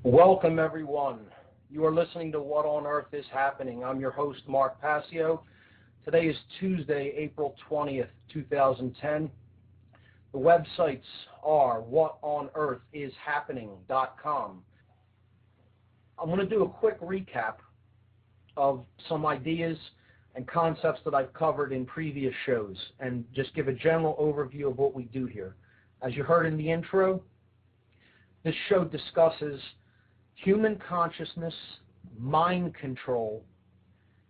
Welcome, everyone. You are listening to What on Earth is Happening. I'm your host, Mark Passio. Today is Tuesday, April 20th, 2010. The websites are whatonearthishappening.com. I'm going to do a quick recap of some ideas and concepts that I've covered in previous shows and just give a general overview of what we do here. As you heard in the intro, this show discusses human consciousness, mind control,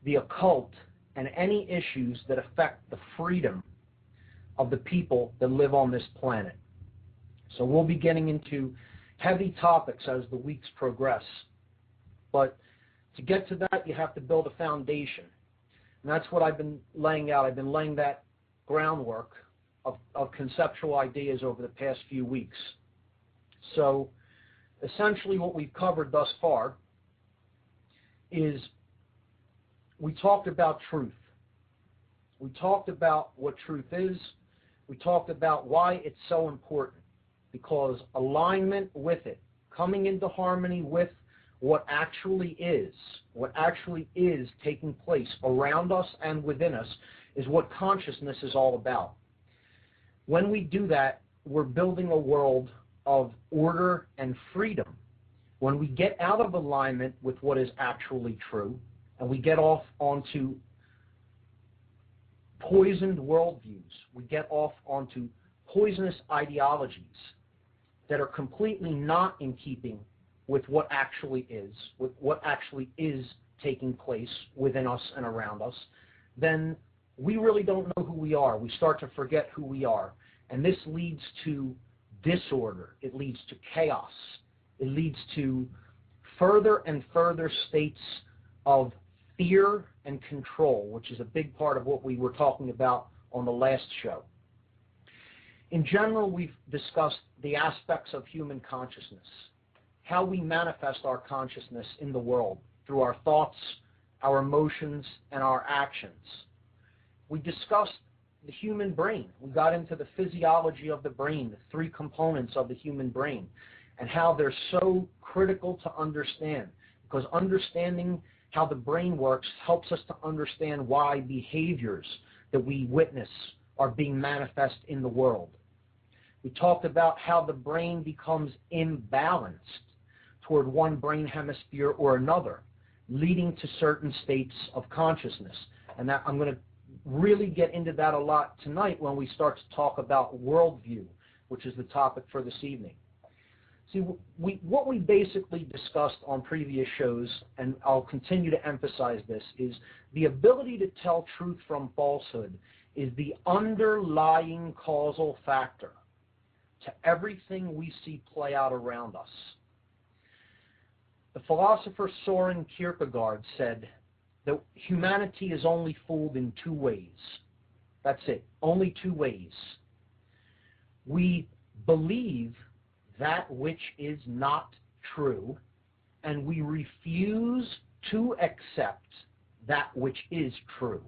the occult, and any issues that affect the freedom of the people that live on this planet. So we'll be getting into heavy topics as the weeks progress. But to get to that, you have to build a foundation. And that's what I've been laying out. I've been laying that groundwork of conceptual ideas over the past few weeks. So essentially what we've covered thus far is we talked about truth. We talked about what truth is. We talked about why it's so important, because alignment with it, coming into harmony with what actually is taking place around us and within us, is what consciousness is all about. When we do that, we're building a world of order and freedom. When we get out of alignment with what is actually true, and we get off onto poisoned worldviews, we get off onto poisonous ideologies that are completely not in keeping with what actually is taking place within us and around us, then we really don't know who we are. We start to forget who we are. And this leads to disorder. It leads to chaos. It leads to further and further states of fear and control, which is a big part of what we were talking about on the last show. In general, we've discussed the aspects of human consciousness, how we manifest our consciousness in the world through our thoughts, our emotions, and our actions. We discussed the human brain. We got into the physiology of the brain, the three components of the human brain, and how they're so critical to understand, because understanding how the brain works helps us to understand why behaviors that we witness are being manifest in the world. We talked about how the brain becomes imbalanced toward one brain hemisphere or another, leading to certain states of consciousness. And that I'm going to really get into that a lot tonight when we start to talk about worldview, which is the topic for this evening. See, what we basically discussed on previous shows, and I'll continue to emphasize this, is the ability to tell truth from falsehood is the underlying causal factor to everything we see play out around us. The philosopher Soren Kierkegaard said that humanity is only fooled in two ways. That's it, only two ways. We believe that which is not true, and we refuse to accept that which is true.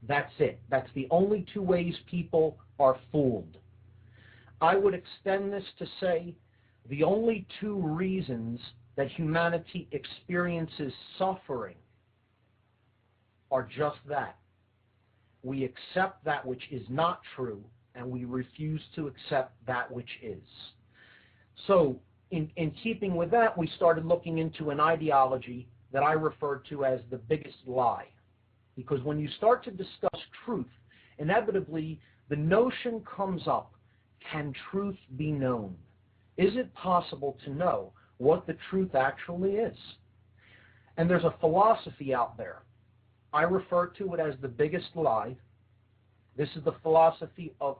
That's it. That's the only two ways people are fooled. I would extend this to say the only two reasons that humanity experiences suffering are just that. We accept that which is not true, and we refuse to accept that which is. So, in keeping with that, we started looking into an ideology that I referred to as the biggest lie. Because when you start to discuss truth, inevitably the notion comes up, can truth be known? Is it possible to know what the truth actually is? And there's a philosophy out there. I refer to it as the biggest lie. This is the philosophy of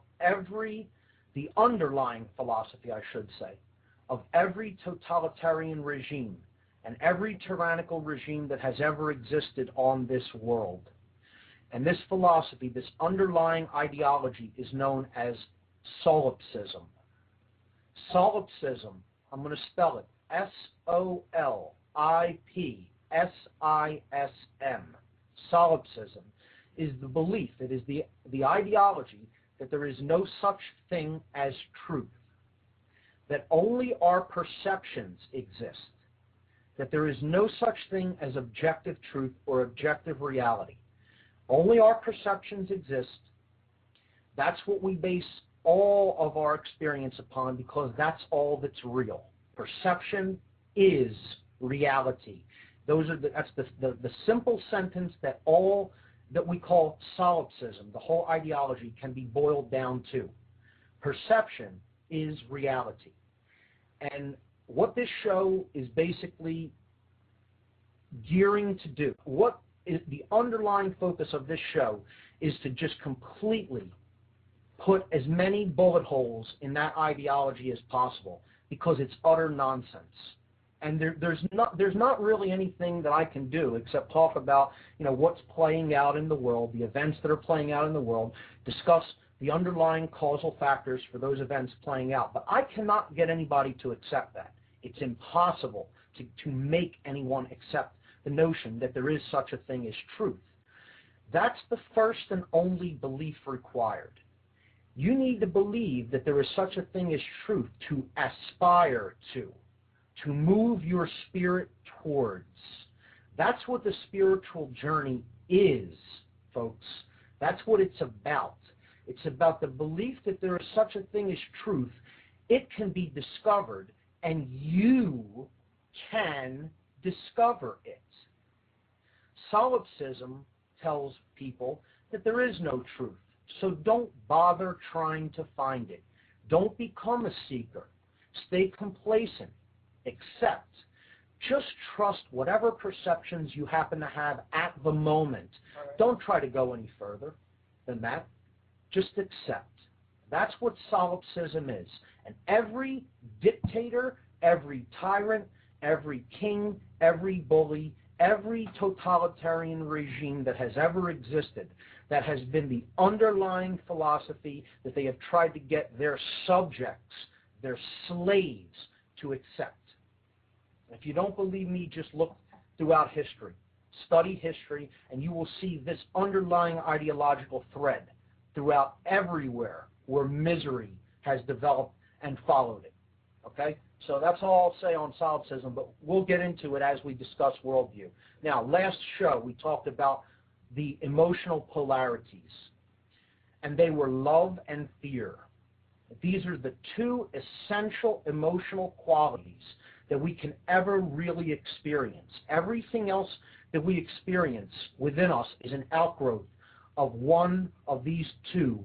the underlying philosophy, I should say, of every totalitarian regime and every tyrannical regime that has ever existed on this world. And this philosophy, this underlying ideology, is known as solipsism. Solipsism, I'm going to spell it, S-O-L-I-P-S-I-S-M. Solipsism is the belief, it is the ideology that there is no such thing as truth, that only our perceptions exist, that there is no such thing as objective truth or objective reality. Only our perceptions exist. That's what we base all of our experience upon, because that's all that's real. Perception is reality. That's the simple sentence that all that we call solipsism, the whole ideology, can be boiled down to. Perception is reality. And what this show is basically gearing to do, what is the underlying focus of this show, is to just completely put as many bullet holes in that ideology as possible, because it's utter nonsense. And there's not really anything that I can do except talk about, what's playing out in the world, the events that are playing out in the world, discuss the underlying causal factors for those events playing out. But I cannot get anybody to accept that. It's impossible to make anyone accept the notion that there is such a thing as truth. That's the first and only belief required. You need to believe that there is such a thing as truth to aspire to move your spirit towards. That's what the spiritual journey is, folks. That's what it's about. It's about the belief that there is such a thing as truth. It can be discovered, and you can discover it. Solipsism tells people that there is no truth, so don't bother trying to find it. Don't become a seeker. Stay complacent. Accept. Just trust whatever perceptions you happen to have at the moment. Right. Don't try to go any further than that. Just accept. That's what solipsism is. And every dictator, every tyrant, every king, every bully, every totalitarian regime that has ever existed, that has been the underlying philosophy that they have tried to get their subjects, their slaves, to accept. If you don't believe me, just look throughout history. Study history, and you will see this underlying ideological thread throughout everywhere where misery has developed and followed it. Okay? So that's all I'll say on solipsism, but we'll get into it as we discuss worldview. Now, last show, we talked about the emotional polarities, and they were love and fear. These are the two essential emotional qualities that we can ever really experience. Everything else that we experience within us is an outgrowth of one of these two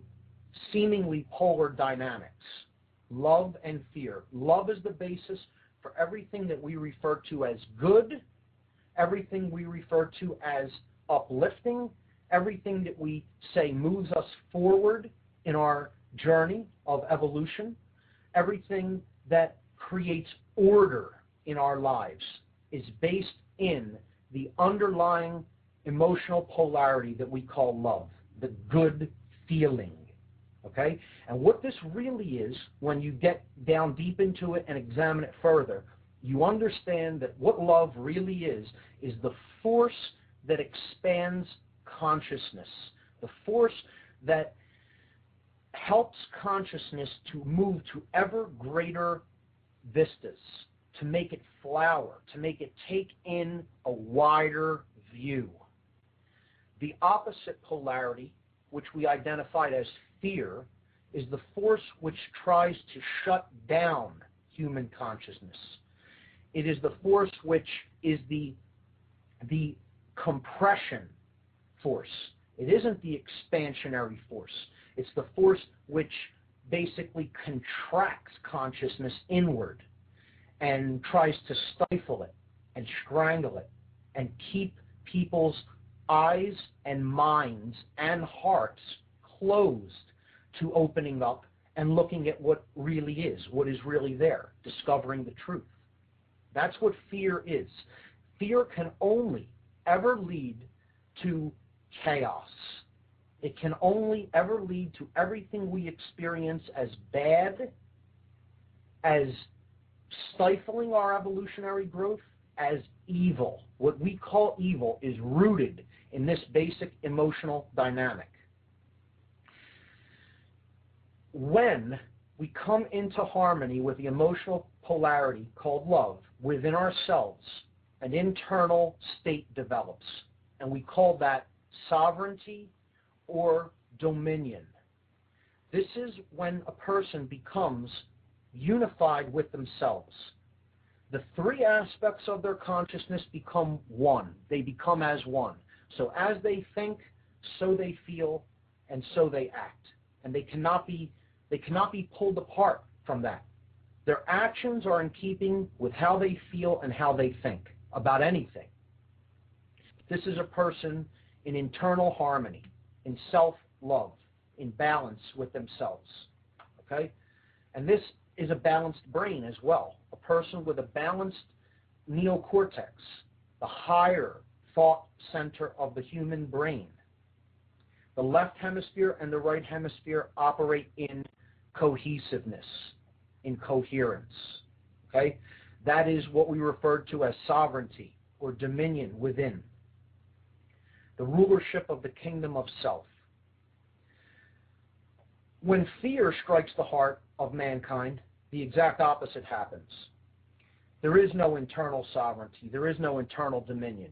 seemingly polar dynamics, love and fear. Love is the basis for everything that we refer to as good, everything we refer to as uplifting, everything that we say moves us forward in our journey of evolution, everything that creates order in our lives is based in the underlying emotional polarity that we call love, the good feeling. Okay? And what this really is, when you get down deep into it and examine it further, you understand that what love really is the force that expands consciousness, the force that helps consciousness to move to ever greater vistas, to make it flower, to make it take in a wider view. The opposite polarity, which we identified as fear, is the force which tries to shut down human consciousness. It is the force which is the compression force. It isn't the expansionary force. It's the force which basically contracts consciousness inward and tries to stifle it and strangle it and keep people's eyes and minds and hearts closed to opening up and looking at what really is, what is really there, discovering the truth. That's what fear is. Fear can only ever lead to chaos. It can only ever lead to everything we experience as bad, as stifling our evolutionary growth, as evil. What we call evil is rooted in this basic emotional dynamic. When we come into harmony with the emotional polarity called love within ourselves, an internal state develops, and we call that sovereignty or dominion. This is when a person becomes unified with themselves. The three aspects of their consciousness become one. They become as one. So as they think, so they feel, and so they act. And they cannot be pulled apart from that. Their actions are in keeping with how they feel and how they think about anything. This is a person in internal harmony, in self-love, in balance with themselves. Okay? And this is a balanced brain as well. A person with a balanced neocortex, the higher thought center of the human brain. The left hemisphere and the right hemisphere operate in cohesiveness, in coherence. Okay? That is what we refer to as sovereignty or dominion within. The rulership of the kingdom of self. When fear strikes the heart of mankind, the exact opposite happens. There is no internal sovereignty. There is no internal dominion.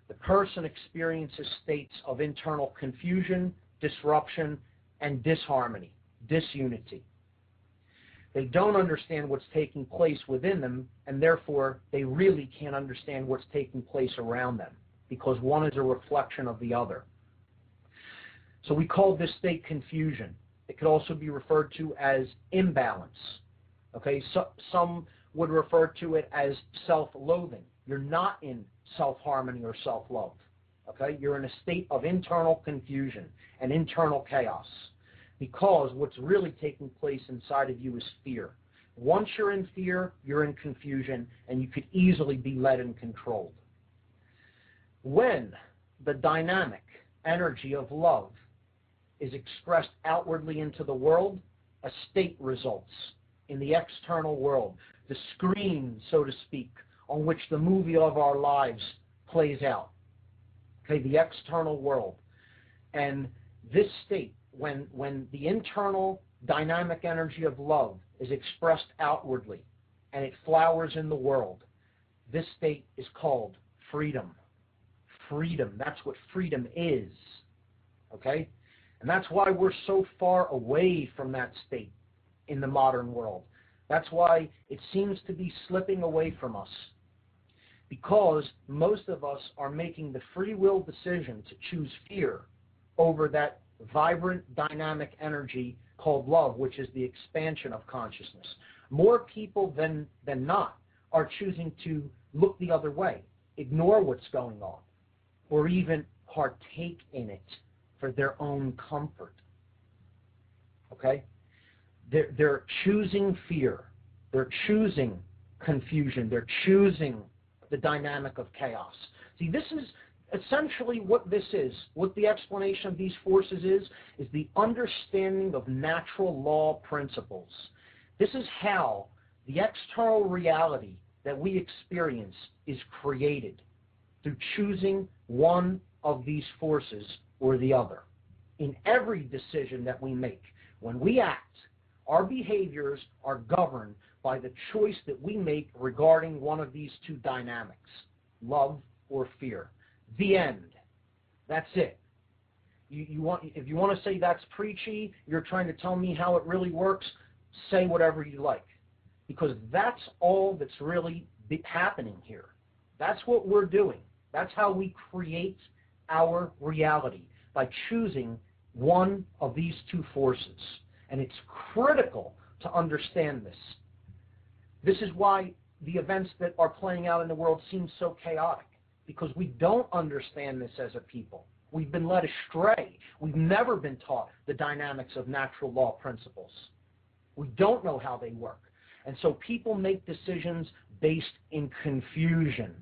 The person experiences states of internal confusion, disruption, and disharmony, disunity. They don't understand what's taking place within them, and therefore they really can't understand what's taking place around them, because one is a reflection of the other. So we call this state confusion. It could also be referred to as imbalance. Okay, so some would refer to it as self-loathing. You're not in self-harmony or self-love. Okay, you're in a state of internal confusion and internal chaos, because what's really taking place inside of you is fear. Once you're in fear, you're in confusion, and you could easily be led and controlled. When the dynamic energy of love is expressed outwardly into the world, a state results in the external world, the screen, so to speak, on which the movie of our lives plays out. Okay, the external world. And this state, when the internal dynamic energy of love is expressed outwardly and it flowers in the world, this state is called freedom. Freedom, that's what freedom is. Okay? And that's why we're so far away from that state in the modern world. That's why it seems to be slipping away from us. Because most of us are making the free will decision to choose fear over that vibrant, dynamic energy called love, which is the expansion of consciousness. More people than not are choosing to look the other way, ignore what's going on, or even partake in it for their own comfort. Okay? They're choosing fear. They're choosing confusion. They're choosing the dynamic of chaos. See, this is essentially what this is. What the explanation of these forces is the understanding of natural law principles. This is how the external reality that we experience is created, through choosing one of these forces or the other. In every decision that we make, when we act, our behaviors are governed by the choice that we make regarding one of these two dynamics, love or fear. The end. That's it. If you want to say that's preachy, you're trying to tell me how it really works, say whatever you like. Because that's all that's really happening here. That's what we're doing. That's how we create our reality, by choosing one of these two forces. And it's critical to understand this. This is why the events that are playing out in the world seem so chaotic, because we don't understand this as a people. We've been led astray. We've never been taught the dynamics of natural law principles. We don't know how they work. And so people make decisions based in confusion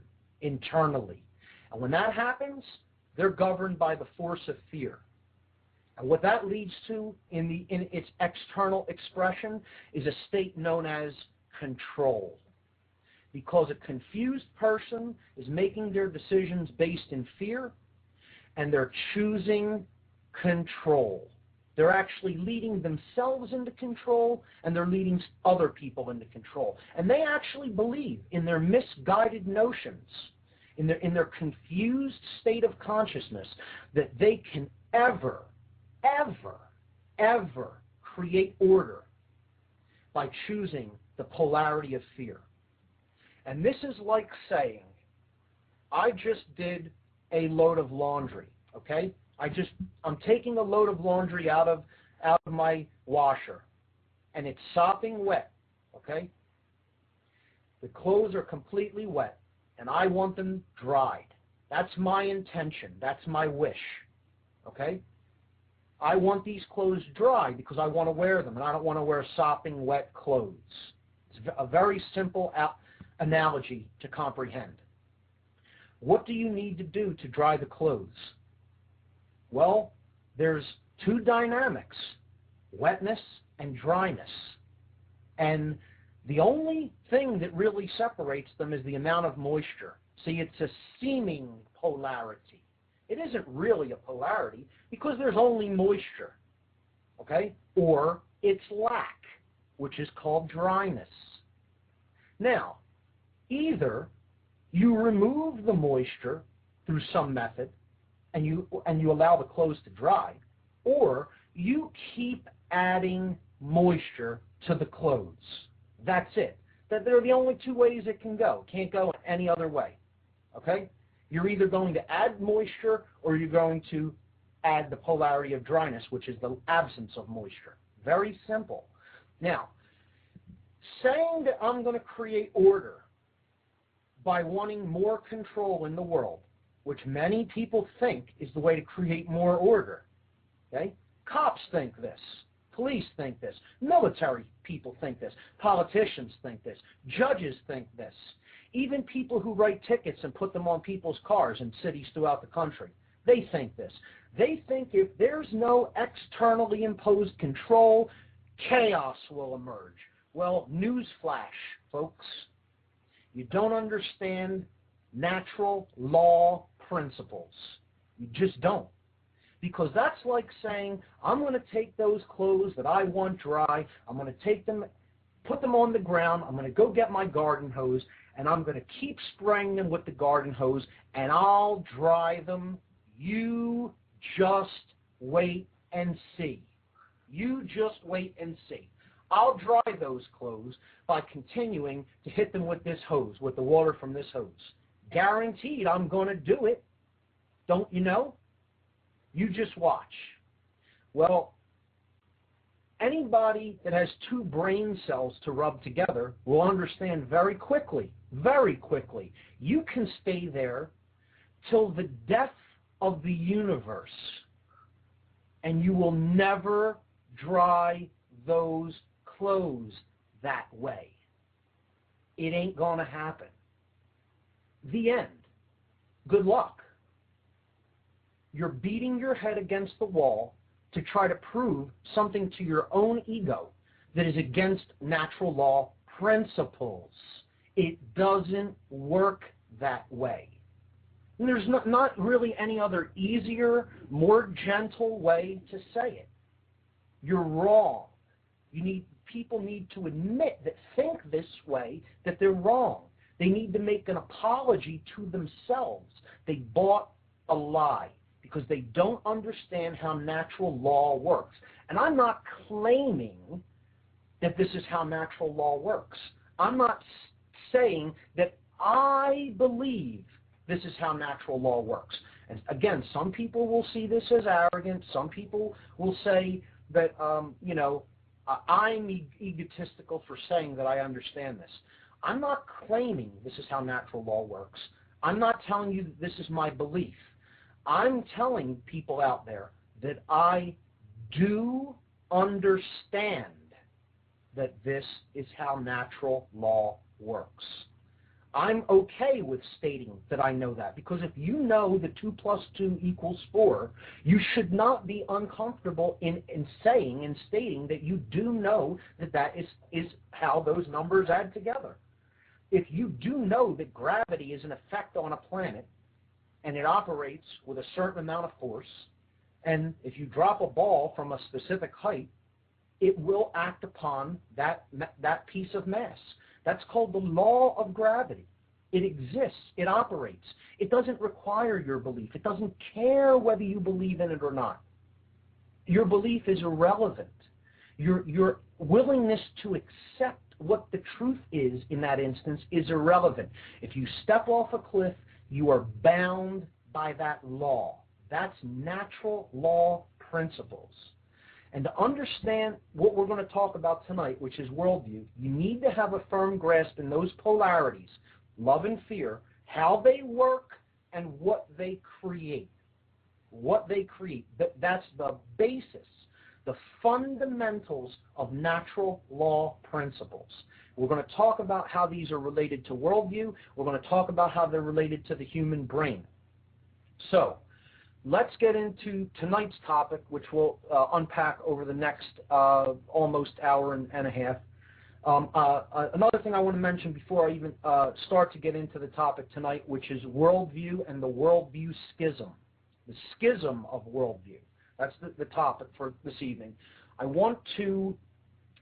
internally. And when that happens, they're governed by the force of fear. And what that leads to in its external expression is a state known as control. Because a confused person is making their decisions based in fear, and they're choosing control. They're actually leading themselves into control, and they're leading other people into control. And they actually believe in their misguided notions in their confused state of consciousness, that they can ever create order by choosing the polarity of fear. And this is like saying, I just did a load of laundry, okay? I'm taking a load of laundry out of my washer, and it's sopping wet, okay? The clothes are completely wet, and I want them dried. That's my intention. That's my wish, okay? I want these clothes dry because I want to wear them, and I don't want to wear sopping wet clothes. It's a very simple analogy to comprehend. What do you need to do to dry the clothes? Well, there's two dynamics, wetness and dryness. And the only thing that really separates them is the amount of moisture. See, it's a seeming polarity. It isn't really a polarity because there's only moisture, okay? Or it's lack, which is called dryness. Now, either you remove the moisture through some method and you allow the clothes to dry, or you keep adding moisture to the clothes. That's it. They're the only two ways it can go. It can't go any other way, okay? You're either going to add moisture or you're going to add the polarity of dryness, which is the absence of moisture. Very simple. Now, saying that I'm going to create order by wanting more control in the world, which many people think is the way to create more order, okay? Cops think this. Police think this. Military people think this. Politicians think this. Judges think this. Even people who write tickets and put them on people's cars in cities throughout the country, they think this. They think if there's no externally imposed control, chaos will emerge. Well, newsflash, folks. You don't understand natural law principles. You just don't. Because that's like saying, I'm going to take those clothes that I want dry, I'm going to take them, put them on the ground, I'm going to go get my garden hose, and I'm going to keep spraying them with the garden hose, and I'll dry them. You just wait and see. You just wait and see. I'll dry those clothes by continuing to hit them with this hose, with the water from this hose. Guaranteed I'm going to do it. Don't you know? You just watch. Well, anybody that has two brain cells to rub together will understand very quickly, you can stay there till the death of the universe, and you will never dry those clothes that way. It ain't going to happen. The end. Good luck. You're beating your head against the wall to try to prove something to your own ego that is against natural law principles. It doesn't work that way. And there's not really any other easier, more gentle way to say it. You're wrong. People need to admit that think this way, that they're wrong. They need to make an apology to themselves. They bought a lie because they don't understand how natural law works. And I'm not claiming that this is how natural law works. I'm not saying that I believe this is how natural law works. And again, some people will see this as arrogant. Some people will say that, I'm egotistical for saying that I understand this. I'm not claiming this is how natural law works. I'm not telling you that this is my belief. I'm telling people out there that I do understand that this is how natural law works. I'm okay with stating that I know that, because if you know that 2 + 2 = 4, you should not be uncomfortable in saying and stating that you do know that that is how those numbers add together. If you do know that gravity is an effect on a planet and it operates with a certain amount of force, and if you drop a ball from a specific height, it will act upon that piece of mass. That's called the law of gravity. It exists. It operates. It doesn't require your belief. It doesn't care whether you believe in it or not. Your belief is irrelevant. Your willingness to accept what the truth is in that instance is irrelevant. If you step off a cliff, you are bound by that law. That's natural law principles. And to understand what we're going to talk about tonight, which is worldview, you need to have a firm grasp in those polarities, love and fear, how they work and what they create. What they create. That's the basis, the fundamentals of natural law principles. We're going to talk about how these are related to worldview. We're going to talk about how they're related to the human brain. So, let's get into tonight's topic, which we'll unpack over the next almost hour and a half. Another thing I want to mention before I even start to get into the topic tonight, which is worldview and the worldview schism. The schism of worldview. That's the topic for this evening. I want to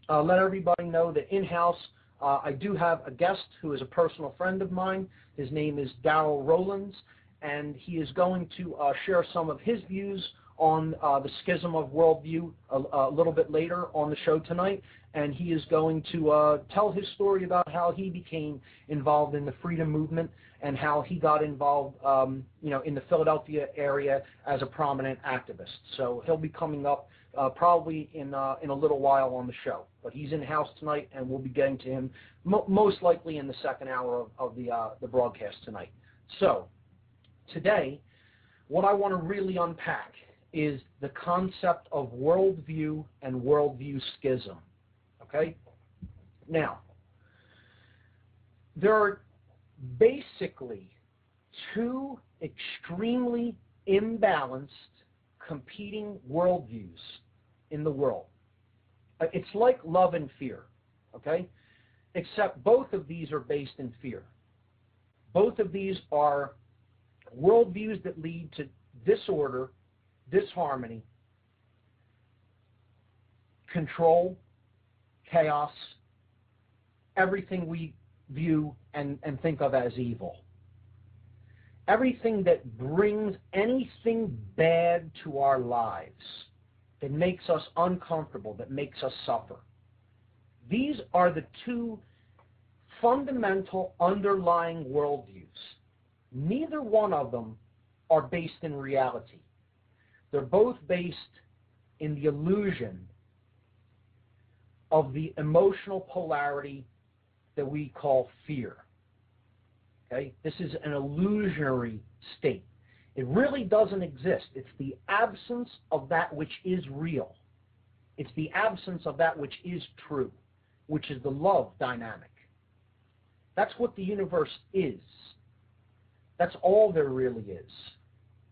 let everybody know that in-house I do have a guest who is a personal friend of mine. His name is Darrell Rowlands, and he is going to share some of his views on the schism of worldview a little bit later on the show tonight, and he is going to tell his story about how he became involved in the freedom movement and how he got involved, in the Philadelphia area as a prominent activist. So he'll be coming up probably in a little while on the show. But he's in house tonight, and we'll be getting to him most likely in the second hour of the broadcast tonight. So today, what I want to really unpack is the concept of worldview and worldview schism. Okay? Now, there are basically two extremely imbalanced competing worldviews in the world. It's like love and fear, okay? Except both of these are based in fear. Both of these are worldviews that lead to disorder, disharmony, control, chaos, everything we view and think of as evil. Everything that brings anything bad to our lives, that makes us uncomfortable, that makes us suffer. These are the two fundamental underlying worldviews. Neither one of them are based in reality. They're both based in the illusion of the emotional polarity that we call fear. Okay? This is an illusionary state. It really doesn't exist. It's the absence of that which is real. It's the absence of that which is true, which is the love dynamic. That's what the universe is. That's all there really is.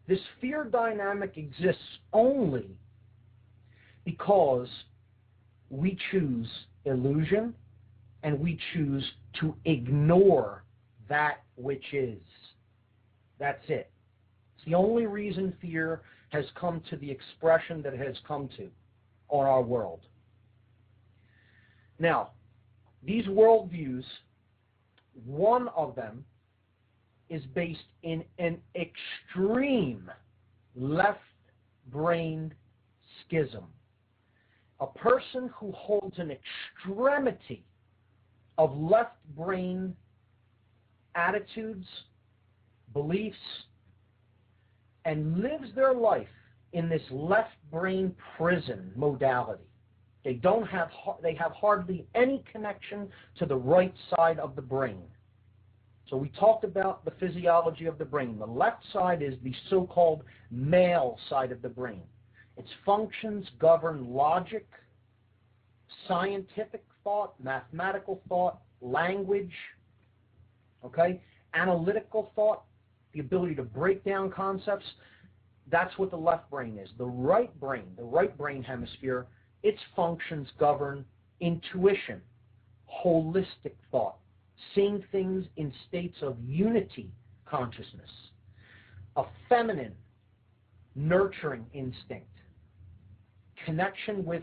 This fear dynamic exists only because we choose illusion and we choose to ignore that which is. That's it. It's the only reason fear has come to the expression that it has come to on our world. Now, these worldviews, one of them is based in an extreme left-brained schism. A person who holds an extremity of left-brain attitudes, beliefs, and lives their life in this left-brain prison modality. They have hardly any connection to the right side of the brain. So we talked about the physiology of the brain. The left side is the so-called male side of the brain. Its functions govern logic, scientific thought, mathematical thought, language, okay, analytical thought, the ability to break down concepts. That's what the left brain is. The right brain hemisphere, its functions govern intuition, holistic thought, seeing things in states of unity consciousness, a feminine, nurturing instinct, connection with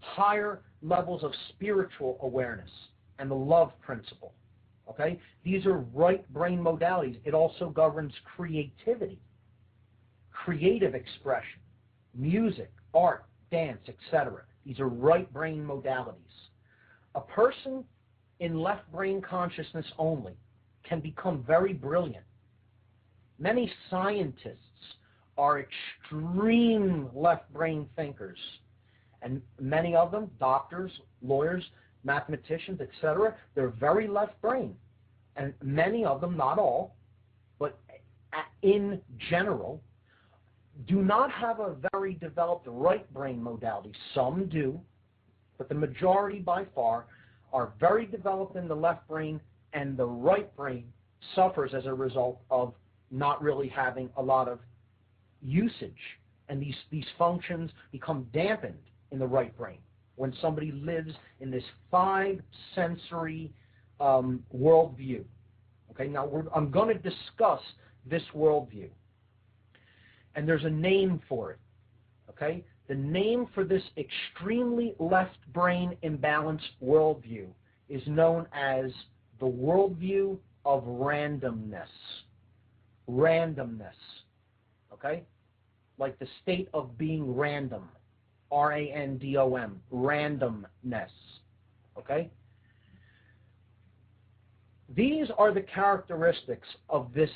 higher levels of spiritual awareness, and the love principle. Okay? These are right brain modalities. It also governs creativity, creative expression, music, art, dance, etc. These are right brain modalities. A person in left brain consciousness only can become very brilliant. Many scientists are extreme left brain thinkers, and many of them, doctors, lawyers, mathematicians, etc., they're very left brain. And many of them, not all, but in general, do not have a very developed right brain modality. Some do, but the majority by far are very developed in the left brain, and the right brain suffers as a result of not really having a lot of usage. And these functions become dampened in the right brain when somebody lives in this five-sensory worldview. Okay, now I'm going to discuss this worldview. And there's a name for it. Okay? The name for this extremely left brain imbalanced worldview is known as the worldview of randomness. Randomness. Okay? Like the state of being random. R-A-N-D-O-M. Randomness. Okay? These are the characteristics of this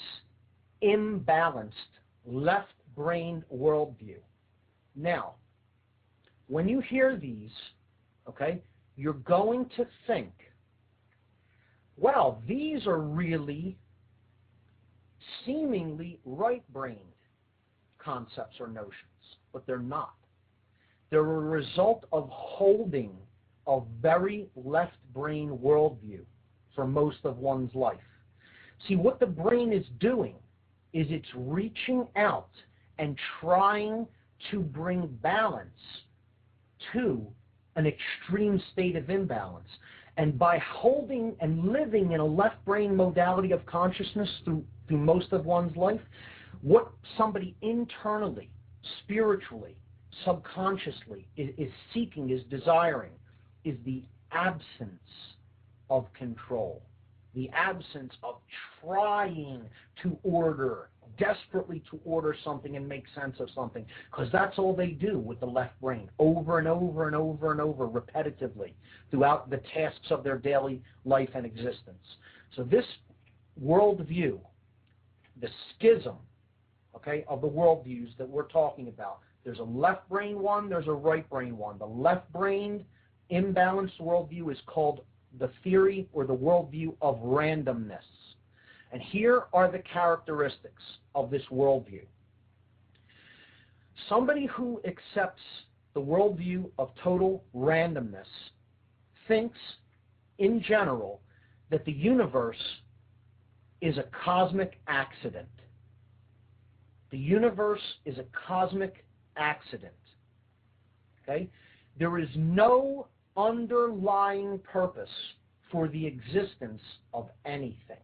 imbalanced left brain worldview. Now, when you hear these, okay, you're going to think, well, these are really seemingly right-brained concepts or notions, but they're not. They're a result of holding a very left-brain worldview for most of one's life. See, what the brain is doing is it's reaching out and trying to bring balance to an extreme state of imbalance. And by holding and living in a left brain modality of consciousness through most of one's life, what somebody internally, spiritually, subconsciously is seeking, is desiring, is the absence of control, the absence of trying to order, desperately to order something and make sense of something, because that's all they do with the left brain, over and over and over and over, repetitively, throughout the tasks of their daily life and existence. So this worldview, the schism, okay, of the worldviews that we're talking about, there's a left brain one, there's a right brain one. The left-brained, imbalanced worldview is called the theory or the worldview of randomness. And here are the characteristics of this worldview. Somebody who accepts the worldview of total randomness thinks, in general, that the universe is a cosmic accident. The universe is a cosmic accident. Okay? There is no underlying purpose for the existence of anything.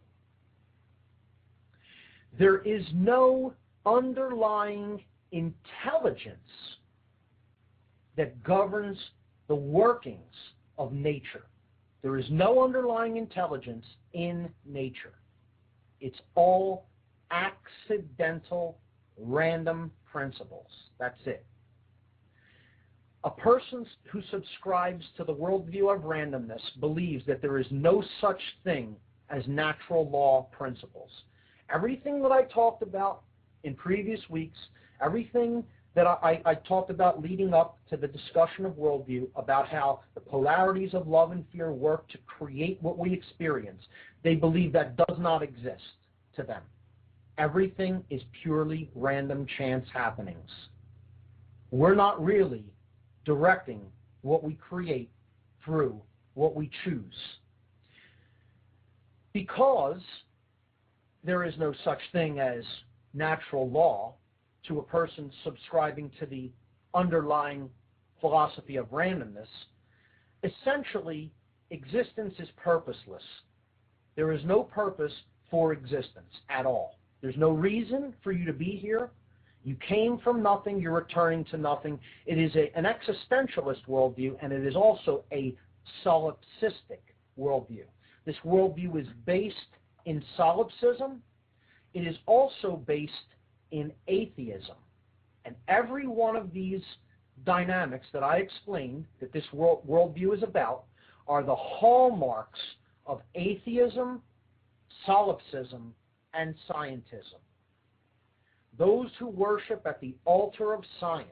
There is no underlying intelligence that governs the workings of nature. There is no underlying intelligence in nature. It's all accidental, random principles. That's it. A person who subscribes to the worldview of randomness believes that there is no such thing as natural law principles. Everything that I talked about in previous weeks, everything that I talked about leading up to the discussion of worldview, about how the polarities of love and fear work to create what we experience, they believe that does not exist to them. Everything is purely random chance happenings. We're not really directing what we create through what we choose. Because there is no such thing as natural law to a person subscribing to the underlying philosophy of randomness, essentially existence is purposeless. There is no purpose for existence at all. There's no reason for you to be here. You came from nothing, you're returning to nothing. It is an existentialist worldview, and it is also a solipsistic worldview. this worldview is based in solipsism. It is also based in atheism. And every one of these dynamics that I explained that this worldview is about are the hallmarks of atheism, solipsism, and scientism. Those who worship at the altar of science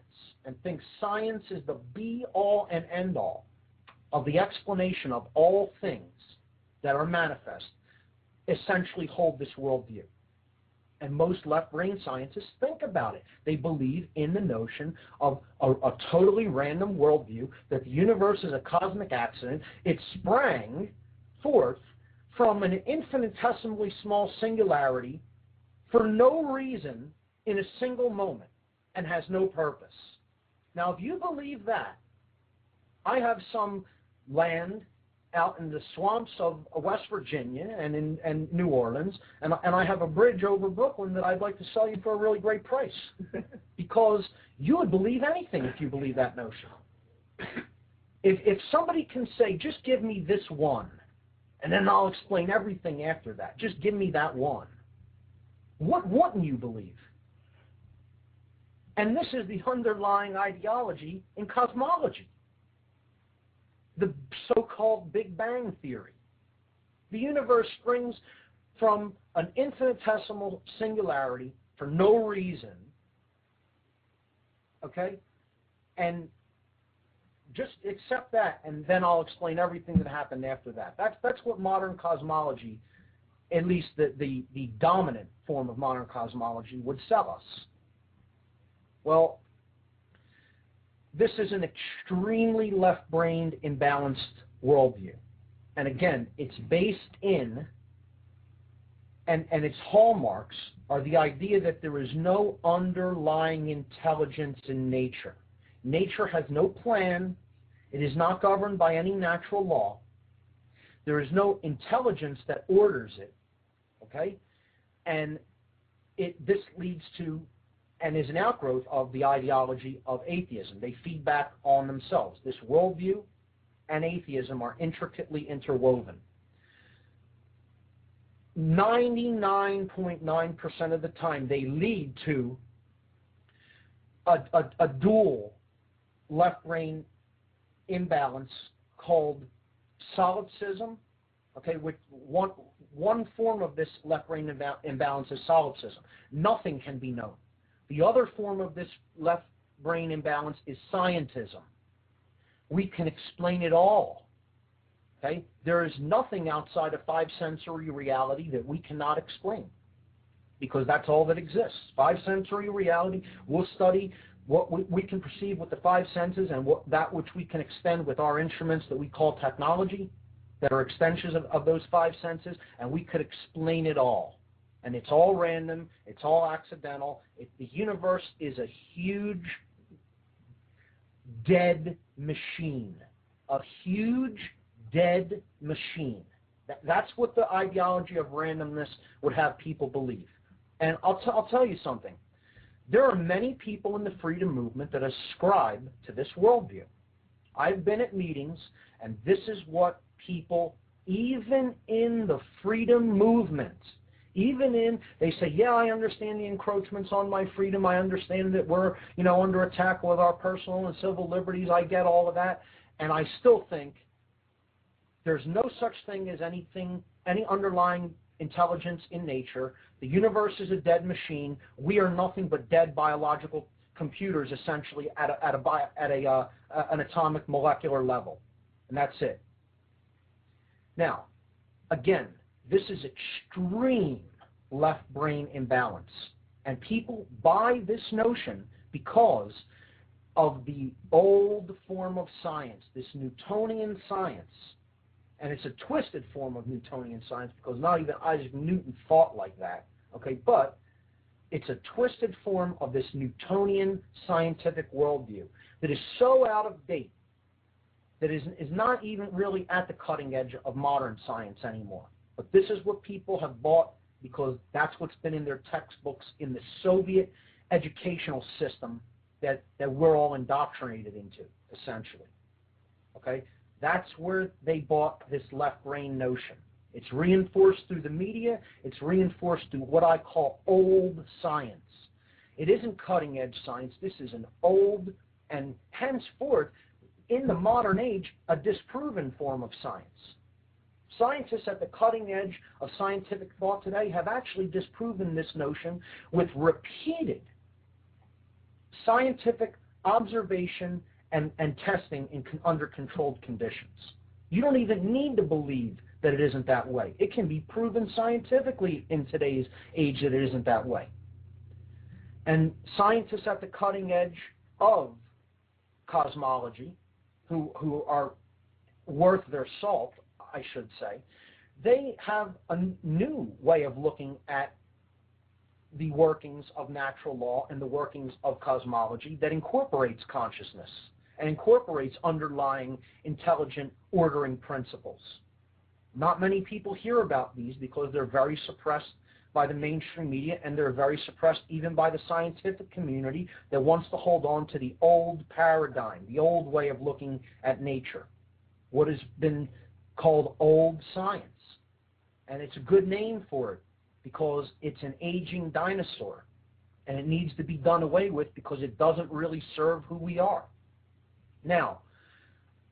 and think science is the be-all and end-all of the explanation of all things that are manifest essentially hold this worldview. And most left-brain scientists think about it. They believe in the notion of a totally random worldview, that the universe is a cosmic accident. It sprang forth from an infinitesimally small singularity for no reason in a single moment and has no purpose. Now, if you believe that, I have some land out in the swamps of West Virginia and in New Orleans, and I have a bridge over Brooklyn that I'd like to sell you for a really great price because you would believe anything if you believe that notion. If somebody can say, just give me this one, and then I'll explain everything after that, just give me that one, what wouldn't you believe? And this is the underlying ideology in cosmology. The so-called Big Bang Theory. The universe springs from an infinitesimal singularity for no reason, okay? And just accept that, and then I'll explain everything that happened after that. That's what modern cosmology, at least the dominant form of modern cosmology, would sell us. Well, this is an extremely left-brained, imbalanced worldview. And again, it's based in, and its hallmarks are the idea that there is no underlying intelligence in nature. Nature has no plan. It is not governed by any natural law. There is no intelligence that orders it, okay? And this leads to and is an outgrowth of the ideology of atheism. They feed back on themselves. This worldview and atheism are intricately interwoven. 99.9% of the time, they lead to a dual left-brain imbalance called solipsism. Okay, which one form of this left-brain imbalance is solipsism. Nothing can be known. The other form of this left brain imbalance is scientism. We can explain it all. Okay? There is nothing outside of five-sensory reality that we cannot explain because that's all that exists. Five-sensory reality, we'll study what we can perceive with the five senses and that which we can extend with our instruments that we call technology, that are extensions of those five senses, and we could explain it all. And it's all random, it's all accidental. The universe is a huge, dead machine. A huge, dead machine. That's what the ideology of randomness would have people believe. And I'll tell you something. There are many people in the freedom movement that ascribe to this worldview. I've been at meetings, and this is what people, even in the freedom movement, they say, yeah, I understand the encroachments on my freedom. I understand that we're, under attack with our personal and civil liberties. I get all of that. And I still think there's no such thing as any underlying intelligence in nature. The universe is a dead machine. We are nothing but dead biological computers, essentially, at an atomic molecular level. And that's it. Now, again, this is extreme left brain imbalance. And people buy this notion because of the old form of science, this Newtonian science. And it's a twisted form of Newtonian science because not even Isaac Newton thought like that. Okay, but it's a twisted form of this Newtonian scientific worldview that is so out of date that is not even really at the cutting edge of modern science anymore. But this is what people have bought because that's what's been in their textbooks in the Soviet educational system that we're all indoctrinated into, essentially. Okay? That's where they bought this left brain notion. It's reinforced through the media. It's reinforced through what I call old science. It isn't cutting-edge science. This is an old and henceforth, in the modern age, a disproven form of science. Scientists at the cutting edge of scientific thought today have actually disproven this notion with repeated scientific observation and testing under controlled conditions. You don't even need to believe that it isn't that way. It can be proven scientifically in today's age that it isn't that way. And scientists at the cutting edge of cosmology, who are worth their salt, I should say, they have a new way of looking at the workings of natural law and the workings of cosmology that incorporates consciousness and incorporates underlying intelligent ordering principles. Not many people hear about these because they're very suppressed by the mainstream media, and they're very suppressed even by the scientific community that wants to hold on to the old paradigm, the old way of looking at nature, what has been called old science. And it's a good name for it because it's an aging dinosaur, and it needs to be done away with because it doesn't really serve who we are. Now,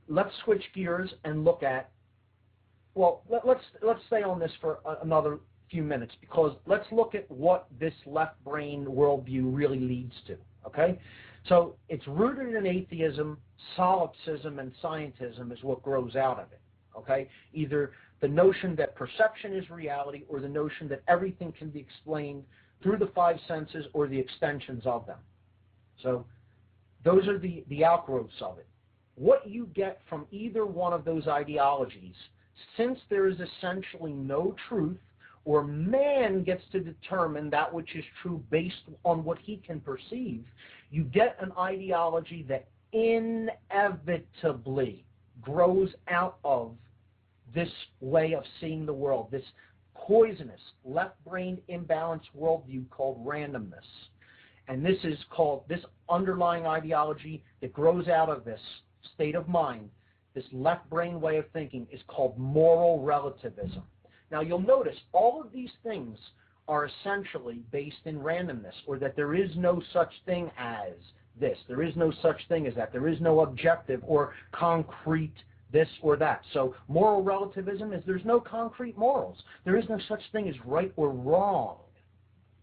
let's switch gears and look at, well, let's stay on this for another few minutes, because let's look at what this left brain worldview really leads to, okay? So it's rooted in atheism, solipsism, and scientism is what grows out of it, okay? Either the notion that perception is reality or the notion that everything can be explained through the five senses or the extensions of them. So those are the outgrowths of it. What you get from either one of those ideologies, since there is essentially no truth, or man gets to determine that which is true based on what he can perceive, you get an ideology that inevitably grows out of this way of seeing the world, this poisonous, left-brain imbalanced worldview called randomness. And this is called, this underlying ideology that grows out of this state of mind, this left-brain way of thinking, is called moral relativism. Now you'll notice all of these things are essentially based in randomness, or that there is no such thing as this. There is no such thing as that. There is no objective or concrete this or that. So moral relativism is there's no concrete morals. There is no such thing as right or wrong.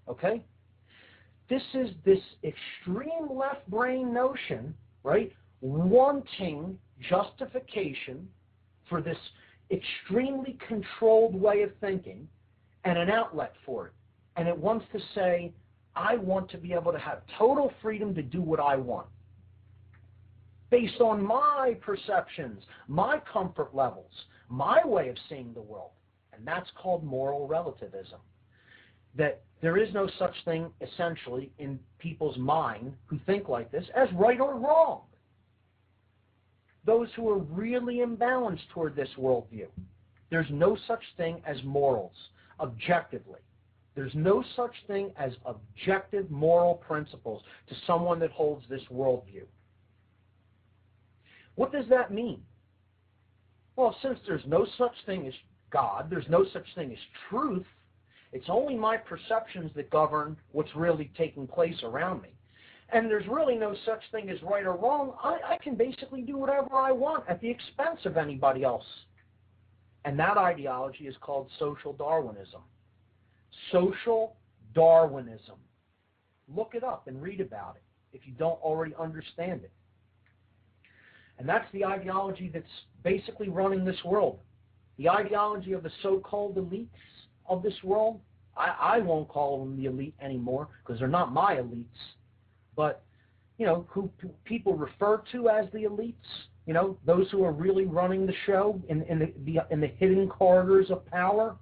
Okay? This is this extreme left brain notion, right, wanting justification for this extremely controlled way of thinking and an outlet for it. And it wants to say, I want to be able to have total freedom to do what I want based on my perceptions, my comfort levels, my way of seeing the world. And that's called moral relativism. That there is no such thing, essentially, in people's mind who think like this as right or wrong. Those who are really imbalanced toward this worldview, there's no such thing as morals, objectively. There's no such thing as objective moral principles to someone that holds this worldview. What does that mean? Well, since there's no such thing as God, there's no such thing as truth, it's only my perceptions that govern what's really taking place around me. And there's really no such thing as right or wrong. I can basically do whatever I want at the expense of anybody else. And that ideology is called social Darwinism. Social Darwinism. Look it up and read about it if you don't already understand it. And that's the ideology that's basically running this world. The ideology of the so-called elites of this world. I won't call them the elite anymore because they're not my elites. But, you know, who people refer to as the elites, you know, those who are really running the show in the hidden corridors of power,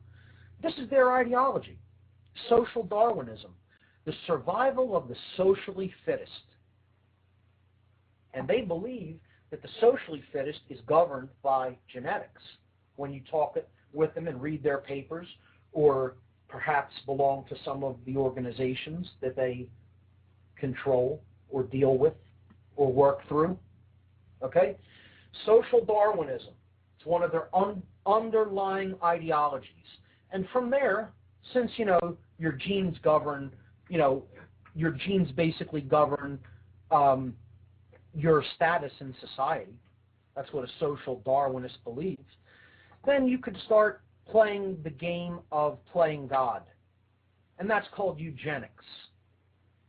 this is their ideology. Social Darwinism, the survival of the socially fittest. And they believe that the socially fittest is governed by genetics. When you talk with them and read their papers, or perhaps belong to some of the organizations that they control or deal with or work through. Okay? Social Darwinism. It's one of their underlying ideologies. And from there, since, your genes govern, your genes basically govern your status in society, that's what a social Darwinist believes, then you could start playing the game of playing God. And that's called eugenics.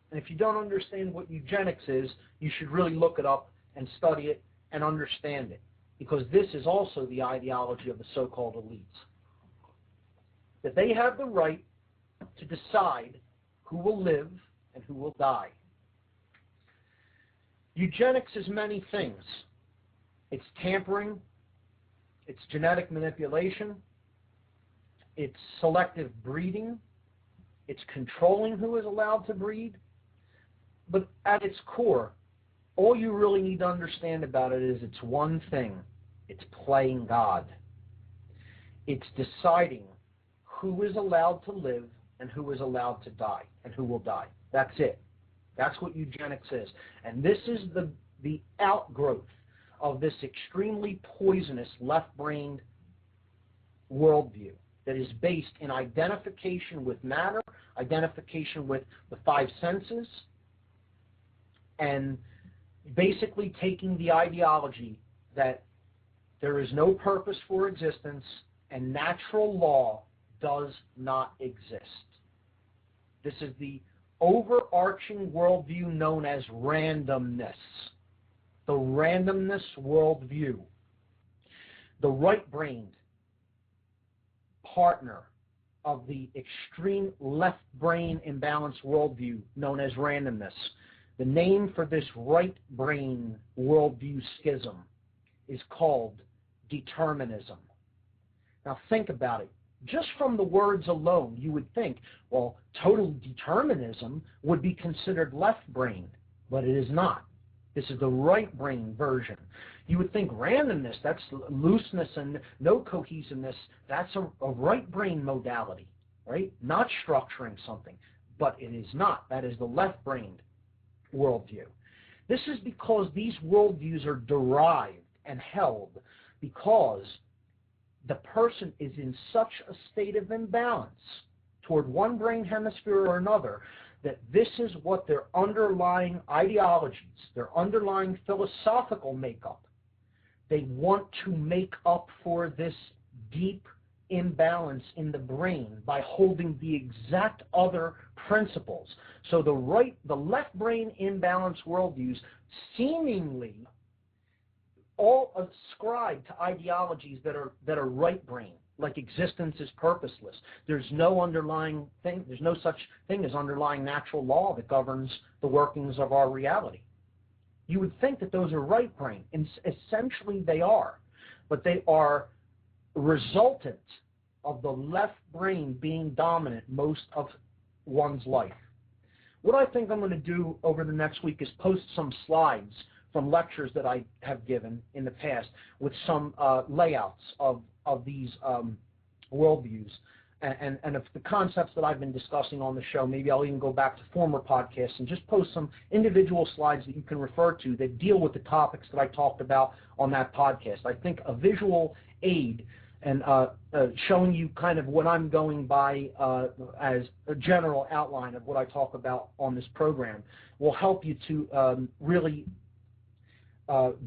And if you don't understand what eugenics is, you should really look it up and study it and understand it. Because this is also the ideology of the so-called elites. That they have the right to decide who will live and who will die. Eugenics is many things. It's tampering, it's genetic manipulation, it's selective breeding, it's controlling who is allowed to breed. But at its core, all you really need to understand about it is it's one thing. It's playing God. It's deciding who is allowed to live and who is allowed to die and who will die. That's it. That's what eugenics is. And this is the outgrowth of this extremely poisonous left-brained worldview that is based in identification with matter, identification with the five senses, and basically taking the ideology that there is no purpose for existence and natural law does not exist. This is the overarching worldview known as randomness. The randomness worldview. The right-brained partner of the extreme left brain imbalance worldview known as randomness. The name for this right brain worldview schism is called determinism. Now think about it. Just from the words alone, you would think, well, total determinism would be considered left brain, but it is not. This is the right brain version. You would think randomness, that's looseness and no cohesiveness, that's a right brain modality, right? Not structuring something, but it is not. That is the left brain worldview. This is because these worldviews are derived and held because the person is in such a state of imbalance toward one brain hemisphere or another that this is what their underlying ideologies, their underlying philosophical makeup, they want to make up for this deep imbalance in the brain by holding the exact other principles. So the left brain imbalance worldviews seemingly all ascribe to ideologies that are right brain, like existence is purposeless. There's no underlying thing, there's no such thing as underlying natural law that governs the workings of our reality. You would think that those are right brain, and essentially they are, but they are resultant of the left brain being dominant most of one's life. What I think I'm going to do over the next week is post some slides from lectures that I have given in the past with some layouts of these worldviews and of the concepts that I've been discussing on the show. Maybe I'll even go back to former podcasts and just post some individual slides that you can refer to that deal with the topics that I talked about on that podcast. I think a visual aid and showing you kind of what I'm going by as a general outline of what I talk about on this program will help you to really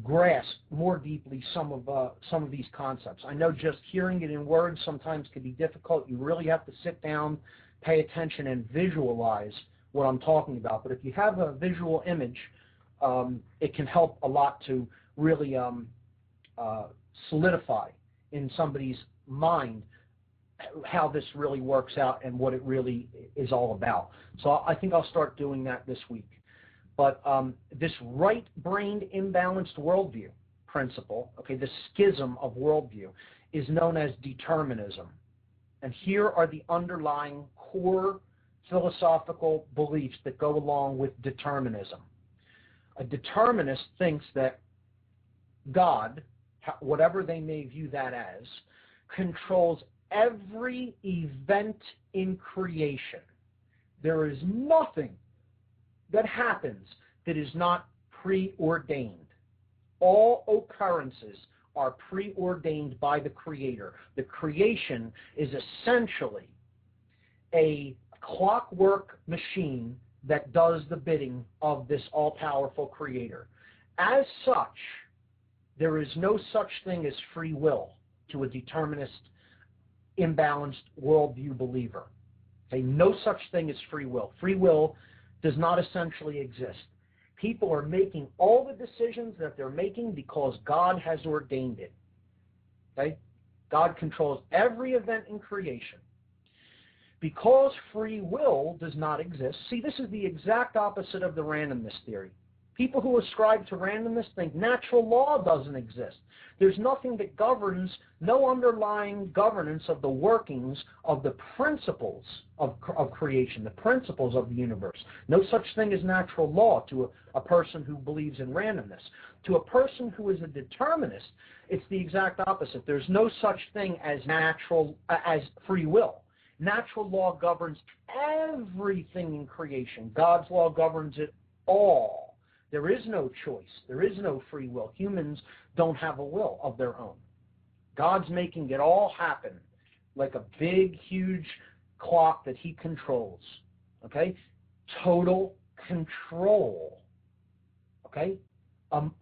grasp more deeply some of these concepts. I know just hearing it in words sometimes can be difficult. You really have to sit down, pay attention, and visualize what I'm talking about. But if you have a visual image, it can help a lot to really solidify in somebody's mind how this really works out and what it really is all about. So I think I'll start doing that this week. But this right-brained imbalanced worldview principle, okay, the schism of worldview, is known as determinism. And here are the underlying core philosophical beliefs that go along with determinism. A determinist thinks that God, whatever they may view that as, controls every event in creation. There is nothing that happens that is not preordained. All occurrences are preordained by the Creator. The creation is essentially a clockwork machine that does the bidding of this all-powerful Creator. As such, there is no such thing as free will to a determinist, imbalanced worldview believer. Okay? No such thing as free will. Free will does not essentially exist. People are making all the decisions that they're making because God has ordained it. Okay? God controls every event in creation. Because free will does not exist, see, this is the exact opposite of the randomness theory. People who ascribe to randomness think natural law doesn't exist. There's nothing that governs, no underlying governance of the workings of the principles of creation, the principles of the universe. No such thing as natural law to a person who believes in randomness. To a person who is a determinist, it's the exact opposite. There's no such thing as as free will. Natural law governs everything in creation. God's law governs it all. There is no choice. There is no free will. Humans don't have a will of their own. God's making it all happen like a big, huge clock that he controls. Okay? Total control. Okay?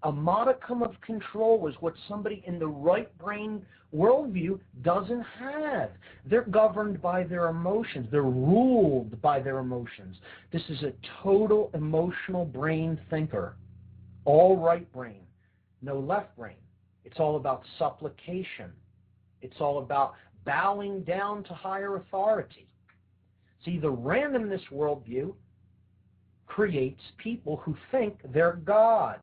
A modicum of control is what somebody in the right brain worldview doesn't have. They're governed by their emotions. They're ruled by their emotions. This is a total emotional brain thinker. All right brain, no left brain. It's all about supplication. It's all about bowing down to higher authority. See, the randomness worldview creates people who think they're God.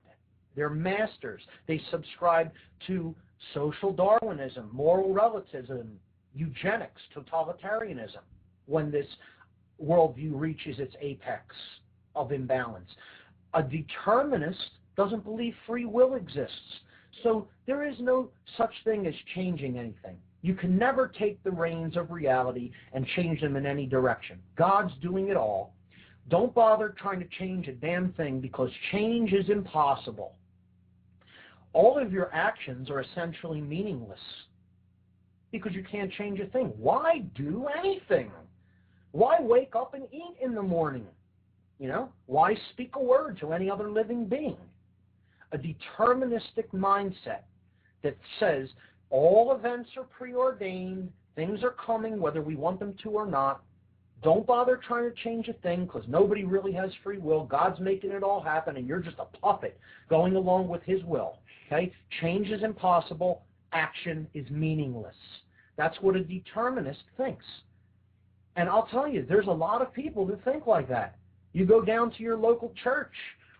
They're masters. They subscribe to social Darwinism, moral relativism, eugenics, totalitarianism, when this worldview reaches its apex of imbalance. A determinist doesn't believe free will exists. So there is no such thing as changing anything. You can never take the reins of reality and change them in any direction. God's doing it all. Don't bother trying to change a damn thing because change is impossible. All of your actions are essentially meaningless because you can't change a thing. Why do anything? Why wake up and eat in the morning? You know, why speak a word to any other living being? A deterministic mindset that says all events are preordained, things are coming whether we want them to or not. Don't bother trying to change a thing because nobody really has free will. God's making it all happen and you're just a puppet going along with his will. Okay? Change is impossible. Action is meaningless. That's what a determinist thinks. And I'll tell you, there's a lot of people who think like that. You go down to your local church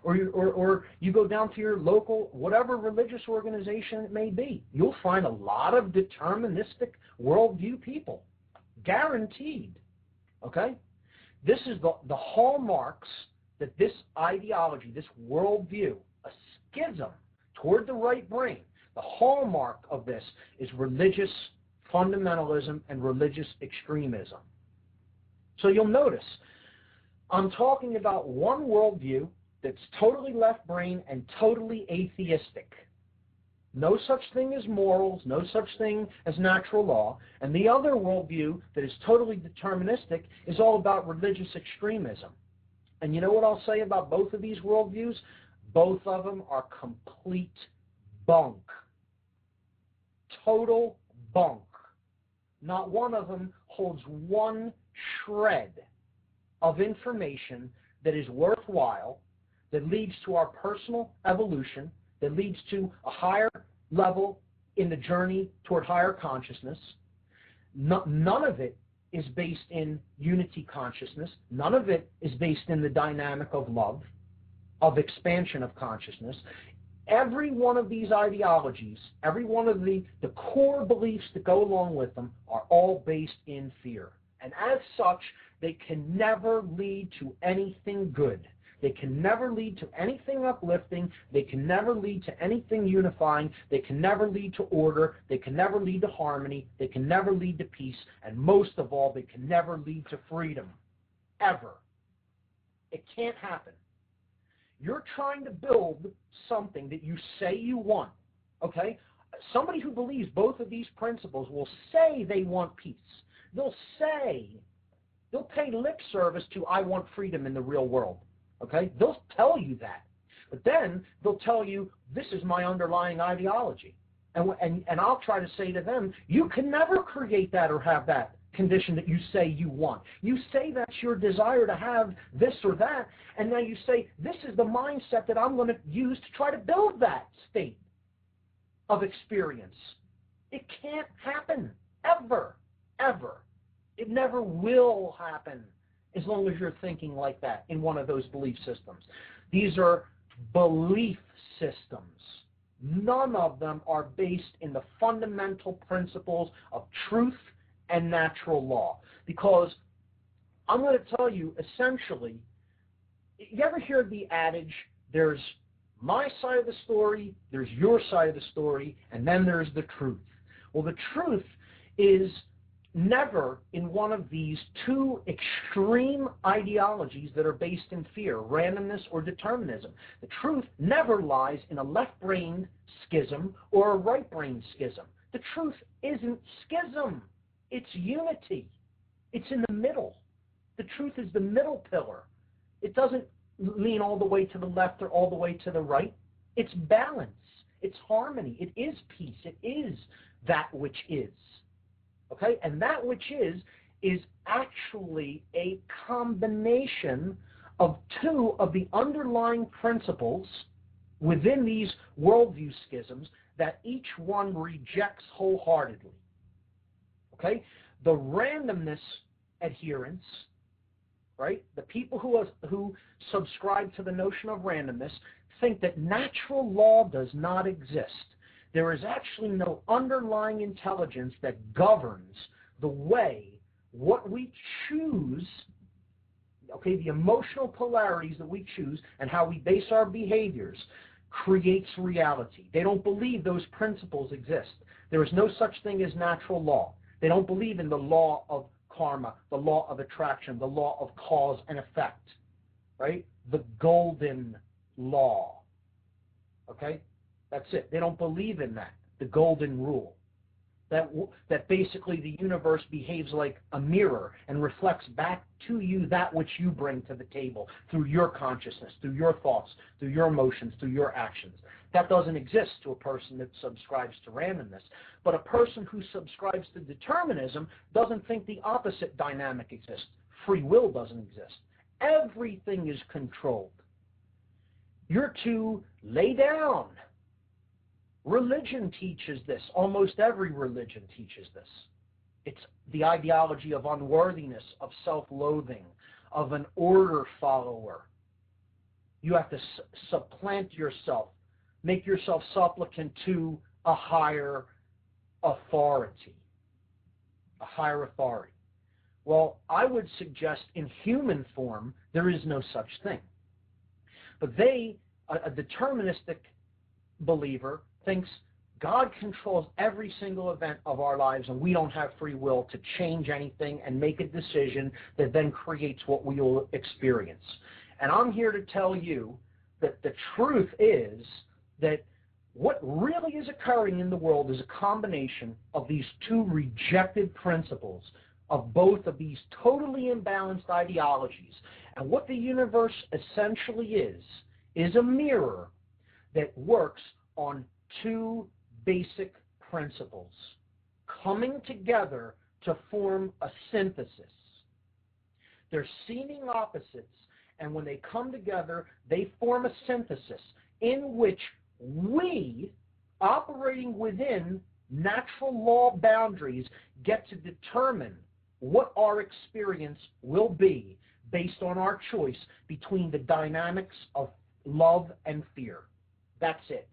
or you go down to your local whatever religious organization it may be. You'll find a lot of deterministic worldview people. Guaranteed. Okay? This is the hallmarks that this ideology, this worldview, a schism toward the right brain, the hallmark of this is religious fundamentalism and religious extremism. So you'll notice, I'm talking about one worldview that's totally left brain and totally atheistic. No such thing as morals, no such thing as natural law. And the other worldview that is totally deterministic is all about religious extremism. And you know what I'll say about both of these worldviews? Both of them are complete bunk. Total bunk. Not one of them holds one shred of information that is worthwhile, that leads to our personal evolution, that leads to a higher level in the journey toward higher consciousness. None of it is based in unity consciousness. None of it is based in the dynamic of love, of expansion of consciousness. Every one of these ideologies, every one of the core beliefs that go along with them are all based in fear. And as such, they can never lead to anything good. They can never lead to anything uplifting. They can never lead to anything unifying. They can never lead to order. They can never lead to harmony. They can never lead to peace. And most of all, they can never lead to freedom. Ever. It can't happen. You're trying to build something that you say you want. Okay? somebody who believes both of these principles will say they want peace. They'll pay lip service to, I want freedom in the real world. Okay? They'll tell you that. But then they'll tell you, this is my underlying ideology. And I'll try to say to them, you can never create that or have that condition that you say you want. You say that's your desire to have this or that, and now you say, this is the mindset that I'm going to use to try to build that state of experience. It can't happen, ever, ever. It never will happen as long as you're thinking like that in one of those belief systems. These are belief systems. None of them are based in the fundamental principles of truth and natural law. Because I'm going to tell you, essentially, you ever hear the adage, there's my side of the story, there's your side of the story, and then there's the truth. Well, the truth is never in one of these two extreme ideologies that are based in fear, randomness or determinism. The truth never lies in a left-brained schism or a right-brained schism. The truth isn't schism. It's unity. It's in the middle. The truth is the middle pillar. It doesn't lean all the way to the left or all the way to the right. It's balance. It's harmony. It is peace. It is that which is. Okay? And that which is actually a combination of two of the underlying principles within these worldview schisms that each one rejects wholeheartedly. Okay? The randomness adherents, right? The people who subscribe to the notion of randomness think that natural law does not exist. There is actually no underlying intelligence that governs the way what we choose, okay, the emotional polarities that we choose and how we base our behaviors creates reality. They don't believe those principles exist. There is no such thing as natural law. They don't believe in the law of karma, the law of attraction, the law of cause and effect, right? The golden law, okay? That's it. They don't believe in that, the golden rule, that basically the universe behaves like a mirror and reflects back to you that which you bring to the table through your consciousness, through your thoughts, through your emotions, through your actions. That doesn't exist to a person that subscribes to randomness. But a person who subscribes to determinism doesn't think the opposite dynamic exists. Free will doesn't exist. Everything is controlled. You're to lay down. Religion teaches this. Almost every religion teaches this. It's the ideology of unworthiness, of self-loathing, of an order follower. You have to supplant yourself, make yourself supplicant to a higher authority. A higher authority. Well, I would suggest in human form, there is no such thing. But a deterministic believer, thinks God controls every single event of our lives and we don't have free will to change anything and make a decision that then creates what we will experience. And I'm here to tell you that the truth is that what really is occurring in the world is a combination of these two rejected principles of both of these totally imbalanced ideologies. And what the universe essentially is a mirror that works on two basic principles coming together to form a synthesis. They're seeming opposites, and when they come together, they form a synthesis in which we, operating within natural law boundaries, get to determine what our experience will be based on our choice between the dynamics of love and fear. That's it.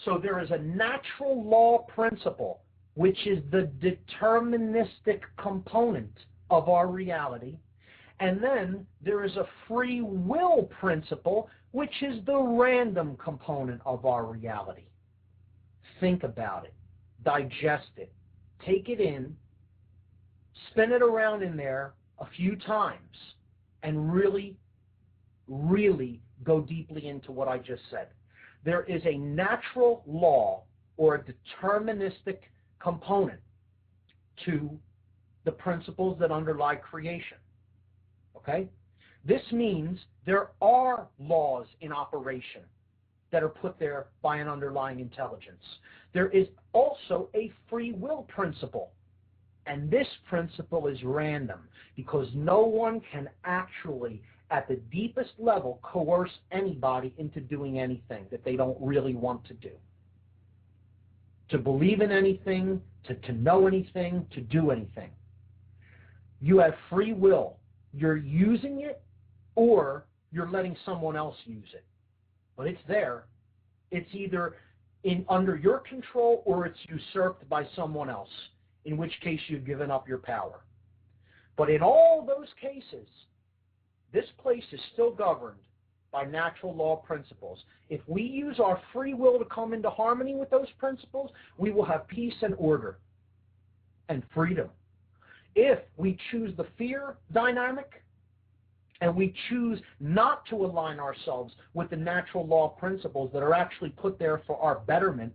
So there is a natural law principle, which is the deterministic component of our reality. And then there is a free will principle, which is the random component of our reality. Think about it. Digest it. Take it in. Spin it around in there a few times. And really, really go deeply into what I just said. There is a natural law or a deterministic component to the principles that underlie creation. Okay? This means there are laws in operation that are put there by an underlying intelligence. There is also a free will principle. And this principle is random because no one can actually, at the deepest level, coerce anybody into doing anything that they don't really want to do. To believe in anything, to know anything, to do anything. You have free will. You're using it or you're letting someone else use it. But it's there. It's either under your control or it's usurped by someone else, in which case you've given up your power. But in all those cases, this place is still governed by natural law principles. If we use our free will to come into harmony with those principles, we will have peace and order and freedom. If we choose the fear dynamic and we choose not to align ourselves with the natural law principles that are actually put there for our betterment,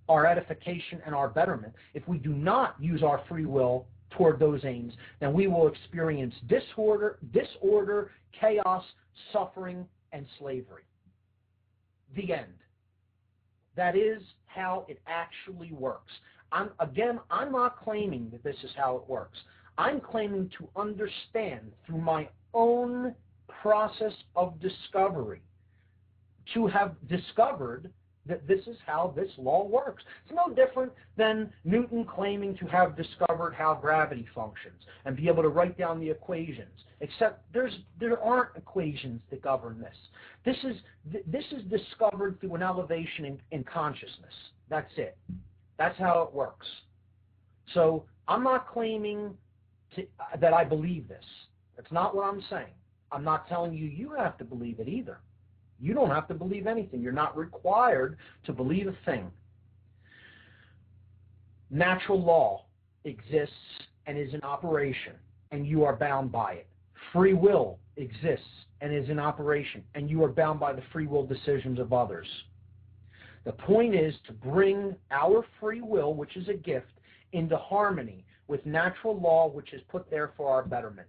our edification and our betterment, if we do not use our free will toward those aims, then we will experience disorder, chaos, suffering, and slavery. The end. That is how it actually works. I'm not claiming that this is how it works. I'm claiming to understand through my own process of discovery, to have discovered that this is how this law works. It's no different than Newton claiming to have discovered how gravity functions and be able to write down the equations, except there aren't equations that govern this. This is discovered through an elevation in consciousness. That's it. That's how it works. So I'm not claiming that I believe this. That's not what I'm saying. I'm not telling you you have to believe it either. You don't have to believe anything. You're not required to believe a thing. Natural law exists and is in operation, and you are bound by it. Free will exists and is in operation, and you are bound by the free will decisions of others. The point is to bring our free will, which is a gift, into harmony with natural law, which is put there for our betterment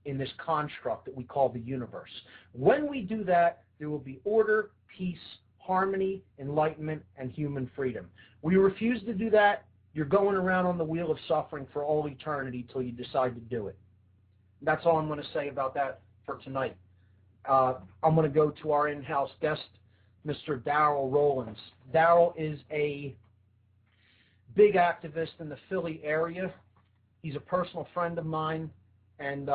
in this construct that we call the universe. When we do that, there will be order, peace, harmony, enlightenment, and human freedom. We refuse to do that, you're going around on the wheel of suffering for all eternity till you decide to do it. That's all I'm going to say about that for tonight. I'm going to go to our in-house guest, Mr. Darrell Rowlands. Darrell is a big activist in the Philly area. He's a personal friend of mine, and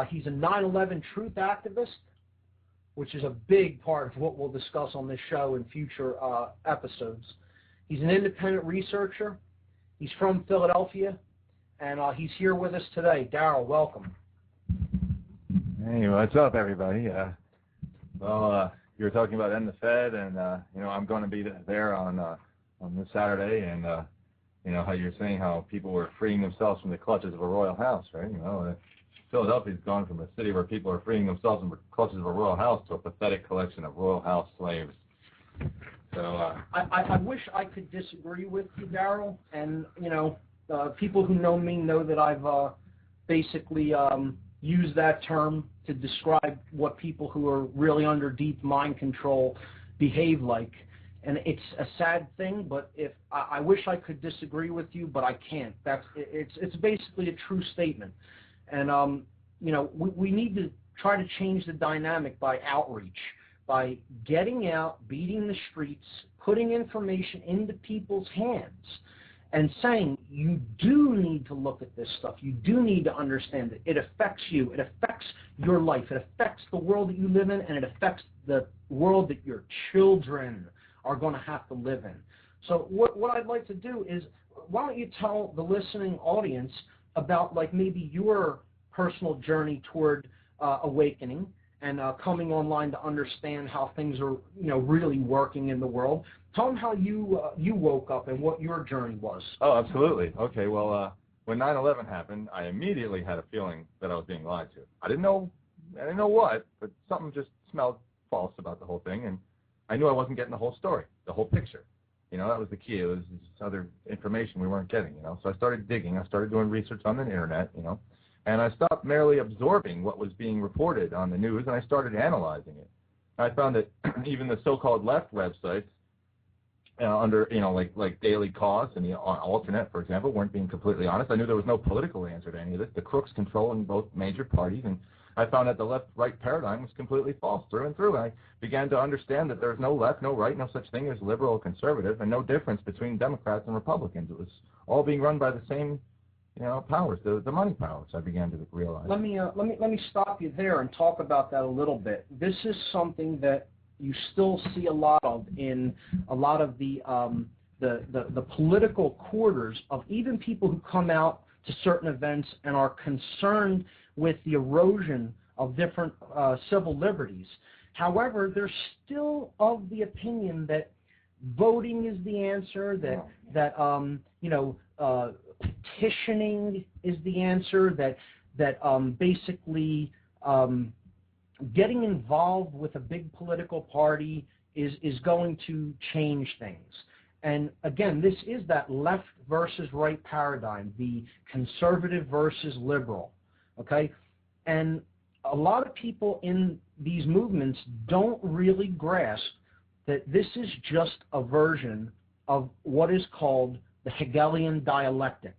he's a 9/11 truth activist, which is a big part of what we'll discuss on this show in future episodes. He's an independent researcher. He's from Philadelphia, and he's here with us today. Darrell, welcome. Hey, what's up, everybody? You were talking about End the Fed, and I'm going to be there on this Saturday, and how you're saying how people were freeing themselves from the clutches of a royal house, right? Philadelphia's gone from a city where people are freeing themselves from the clutches of a royal house to a pathetic collection of royal house slaves. So I wish I could disagree with you, Darrell, and people who know me know that I've basically used that term to describe what people who are really under deep mind control behave like. And it's a sad thing, but I wish I could disagree with you, but I can't. It's basically a true statement. And we need to try to change the dynamic by outreach, by getting out, beating the streets, putting information into people's hands, and saying you do need to look at this stuff. You do need to understand it. It affects you. It affects your life. It affects the world that you live in, and it affects the world that your children are going to have to live in. So what I'd like to do is, why don't you tell the listening audience about maybe your personal journey toward awakening and coming online to understand how things are really working in the world. Tell them how you woke up and what your journey was. Oh, absolutely. Okay, well, when 9/11 happened, I immediately had a feeling that I was being lied to. I didn't know what, but something just smelled false about the whole thing, and I knew I wasn't getting the whole story, the whole picture. You know, that was the key. It was this other information we weren't getting, you know. So I started digging. I started doing research on the internet, you know, and I stopped merely absorbing what was being reported on the news, and I started analyzing it. I found that even the so-called left websites, under, you know, like Daily Cause and the Alternate, for example, weren't being completely honest. I knew there was no political answer to any of this. The crooks controlling both major parties, and I found that the left-right paradigm was completely false through and through. I began to understand that there's no left, no right, no such thing as liberal or conservative, and no difference between Democrats and Republicans. It was all being run by the same, you know, powers, the money powers. I began to realize. Let me stop you there and talk about that a little bit. This is something that you still see a lot of in a lot of the political quarters of even people who come out to certain events and are concerned with the erosion of different civil liberties. However, they're still of the opinion that voting is the answer, that petitioning is the answer, that basically getting involved with a big political party is going to change things. And again, this is that left versus right paradigm, the conservative versus liberal, okay? And a lot of people in these movements don't really grasp that this is just a version of what is called the Hegelian dialectic.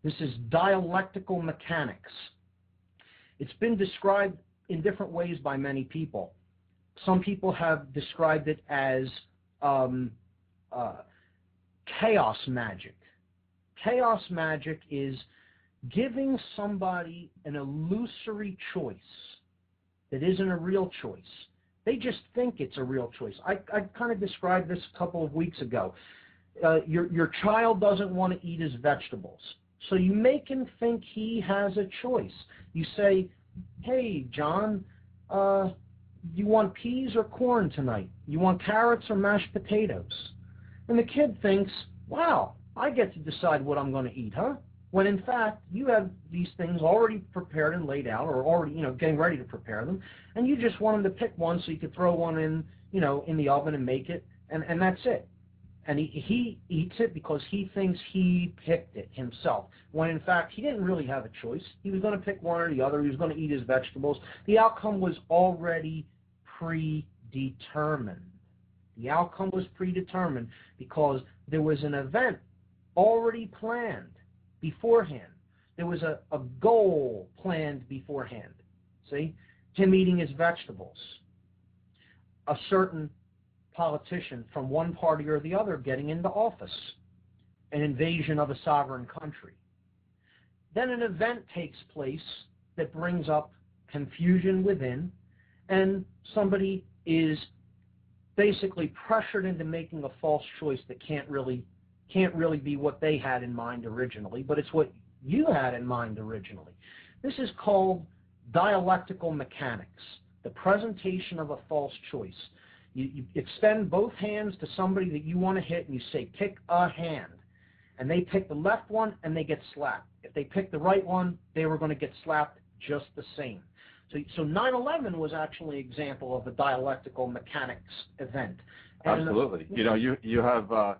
This is dialectical mechanics. It's been described in different ways by many people. Some people have described it as chaos magic. Chaos magic is giving somebody an illusory choice that isn't a real choice. They just think it's a real choice. I kind of described this a couple of weeks ago. Your child doesn't want to eat his vegetables, so you make him think he has a choice. You say, hey, John, you want peas or corn tonight? You want carrots or mashed potatoes? And the kid thinks, wow, I get to decide what I'm going to eat, huh? When in fact, you have these things already prepared and laid out, or already, getting ready to prepare them, and you just want him to pick one so you could throw one in, in the oven and make it, and that's it. And he eats it because he thinks he picked it himself, when in fact he didn't really have a choice. He was going to pick one or the other. He was going to eat his vegetables. The outcome was already predetermined. The outcome was predetermined because there was an event already planned beforehand. There was a goal planned beforehand. See? Him eating his vegetables. A certain politician from one party or the other getting into office, an invasion of a sovereign country. Then an event takes place that brings up confusion within, and somebody is basically pressured into making a false choice that can't really be what they had in mind originally, but it's what you had in mind originally. This is called dialectical mechanics, the presentation of a false choice. You extend both hands to somebody that you want to hit, and you say, pick a hand. And they pick the left one, and they get slapped. If they pick the right one, they were going to get slapped just the same. So 9/11 was actually an example of a dialectical mechanics event. And absolutely. You have a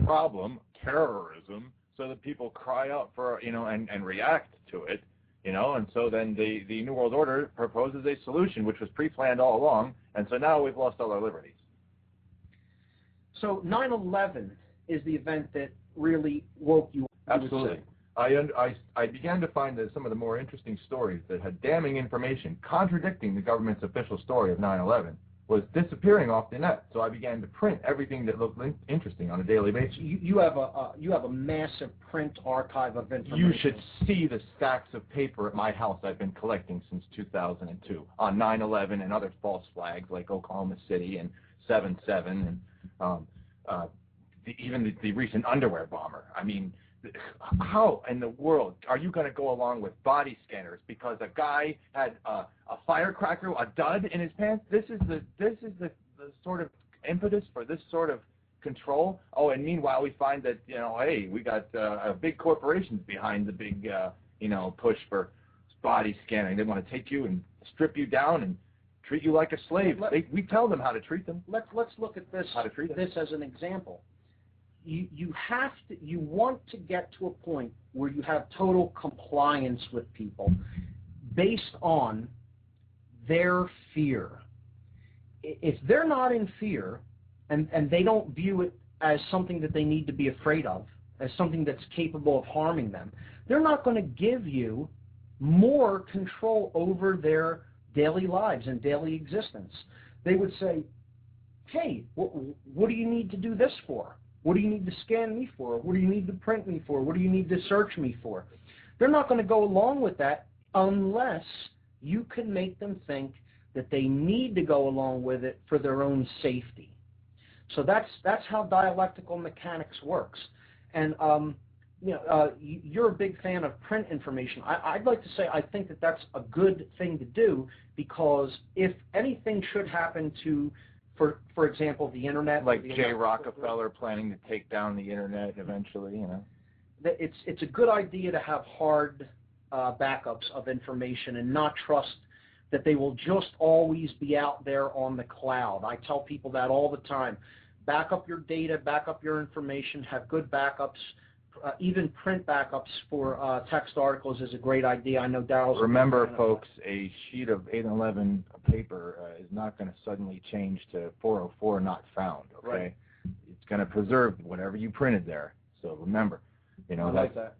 problem, terrorism, so that people cry out for, and react to it. And so then the New World Order proposes a solution which was pre-planned all along, and so now we've lost all our liberties. So 9/11 is the event that really woke you up. Absolutely. I began to find that some of the more interesting stories that had damning information contradicting the government's official story of 9/11 was disappearing off the net. So I began to print everything that looked interesting on a daily basis. You have a massive print archive of information. You should see the stacks of paper at my house I've been collecting since 2002 on 9/11 and other false flags like Oklahoma City and 7/7 and even the recent underwear bomber. I mean, how in the world are you going to go along with body scanners because a guy had a firecracker, a dud in his pants? This is the sort of impetus for this sort of control. Oh, and meanwhile we find that hey, we got big corporations behind the big push for body scanning. They want to take you and strip you down and treat you like a slave. We tell them how to treat them. Let's look at this as an example. You want to get to a point where you have total compliance with people based on their fear. If they're not in fear and they don't view it as something that they need to be afraid of, as something that's capable of harming them, they're not going to give you more control over their daily lives and daily existence. They would say, hey, what do you need to do this for? What do you need to scan me for? What do you need to print me for? What do you need to search me for? They're not going to go along with that unless you can make them think that they need to go along with it for their own safety. So that's how dialectical mechanics works. And you're a big fan of print information. I'd like to say I think that that's a good thing to do, because if anything should happen to, for example, the internet, like Jay Rockefeller planning to take down the internet eventually, it's a good idea to have hard backups of information and not trust that they will just always be out there on the cloud. I tell people that all the time. Back up your data, back up your information, have good backups. Even print backups for text articles is a great idea. I know Daryl's... Remember, folks, a sheet of 8 and 11 paper is not going to suddenly change to 404 not found, okay? Right. It's going to preserve whatever you printed there. So remember, I like that.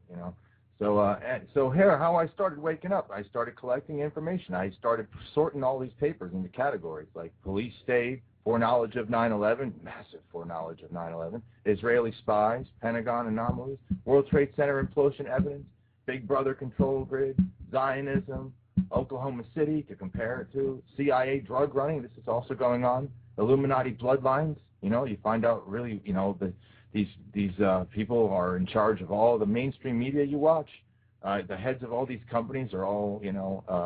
So here, how I started waking up, I started collecting information. I started sorting all these papers into categories like police state, foreknowledge of 9/11, massive foreknowledge of 9/11, Israeli spies, Pentagon anomalies, World Trade Center implosion evidence, Big Brother control grid, Zionism, Oklahoma City to compare it to, CIA drug running, this is also going on, Illuminati bloodlines, you find out really, these people are in charge of all the mainstream media you watch. The heads of all these companies are all,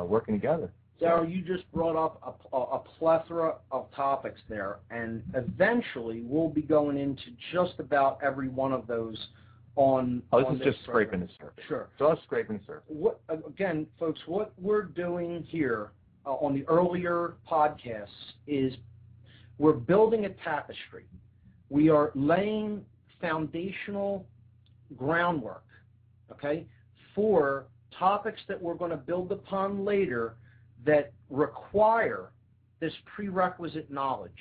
working together. Daryl, you just brought up a plethora of topics there, and eventually we'll be going into just about every one of those on. This is just scraping the surface. Sure. Just scraping the surface. Again, folks, what we're doing here on the earlier podcasts is we're building a tapestry. We are laying foundational groundwork, okay, for topics that we're going to build upon later that require this prerequisite knowledge.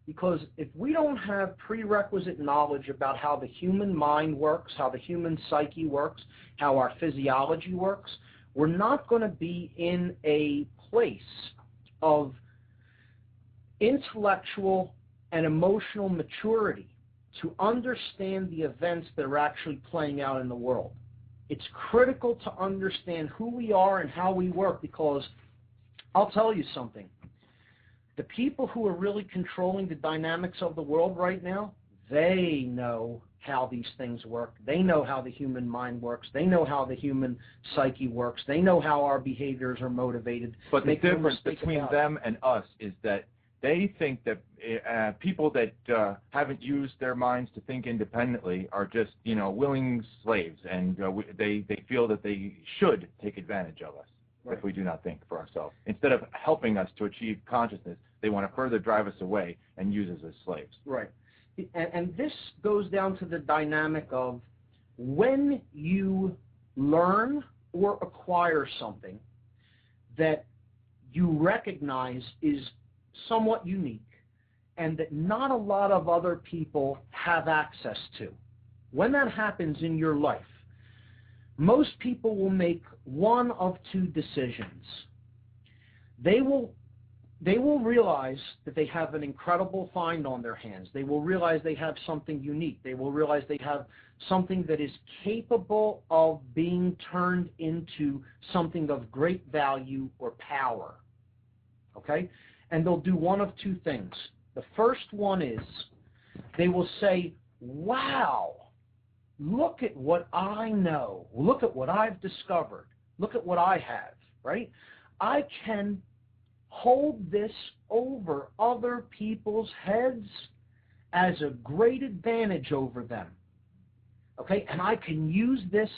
Because if we don't have prerequisite knowledge about how the human mind works, how the human psyche works, how our physiology works, we're not going to be in a place of intellectual and emotional maturity to understand the events that are actually playing out in the world. It's critical to understand who we are and how we work, because I'll tell you something. The people who are really controlling the dynamics of the world right now, they know how these things work. They know how the human mind works. They know how the human psyche works. They know how our behaviors are motivated. But the difference between them and us is that they think that people that haven't used their minds to think independently are just, willing slaves, and they feel that they should take advantage of us. Right. If we do not think for ourselves. Instead of helping us to achieve consciousness, they want to further drive us away and use us as slaves. Right. And this goes down to the dynamic of when you learn or acquire something that you recognize is somewhat unique and that not a lot of other people have access to. When that happens in your life, most people will make one of two decisions. They will realize that they have an incredible find on their hands. They will realize they have something unique. They will realize they have something that is capable of being turned into something of great value or power. Okay? And they'll do one of two things. The first one is they will say, wow, look at what I know. Look at what I've discovered. Look at what I have, right? I can hold this over other people's heads as a great advantage over them, okay? And I can use this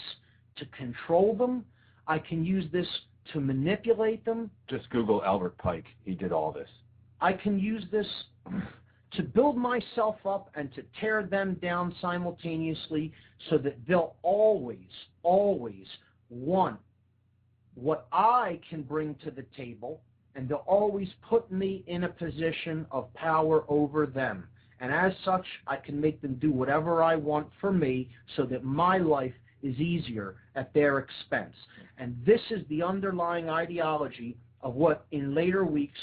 to control them. I can use this to manipulate them. Just Google Albert Pike. He did all this. I can use this to build myself up and to tear them down simultaneously, so that they'll always, always want what I can bring to the table, and they'll always put me in a position of power over them. And as such, I can make them do whatever I want for me, so that my life is easier at their expense. And this is the underlying ideology of what in later weeks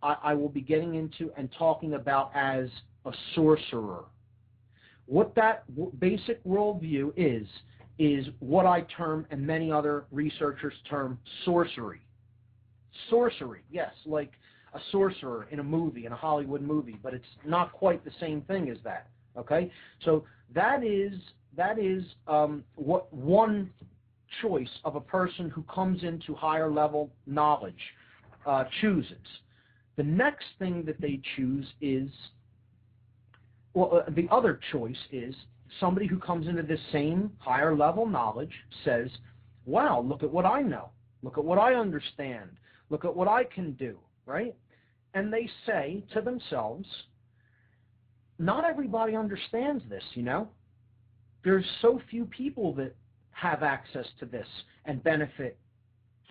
I will be getting into and talking about as a sorcerer. What that basic worldview is what I term, and many other researchers term, sorcery. Sorcery, yes, like a sorcerer in a movie, in a Hollywood movie, but it's not quite the same thing as that, okay? So that is what one choice of a person who comes into higher level knowledge chooses. The next thing that they choose is, the other choice is somebody who comes into this same higher level knowledge says, wow, look at what I know. Look at what I understand. Look at what I can do, right? And they say to themselves, not everybody understands this, you know? There's so few people that have access to this and benefit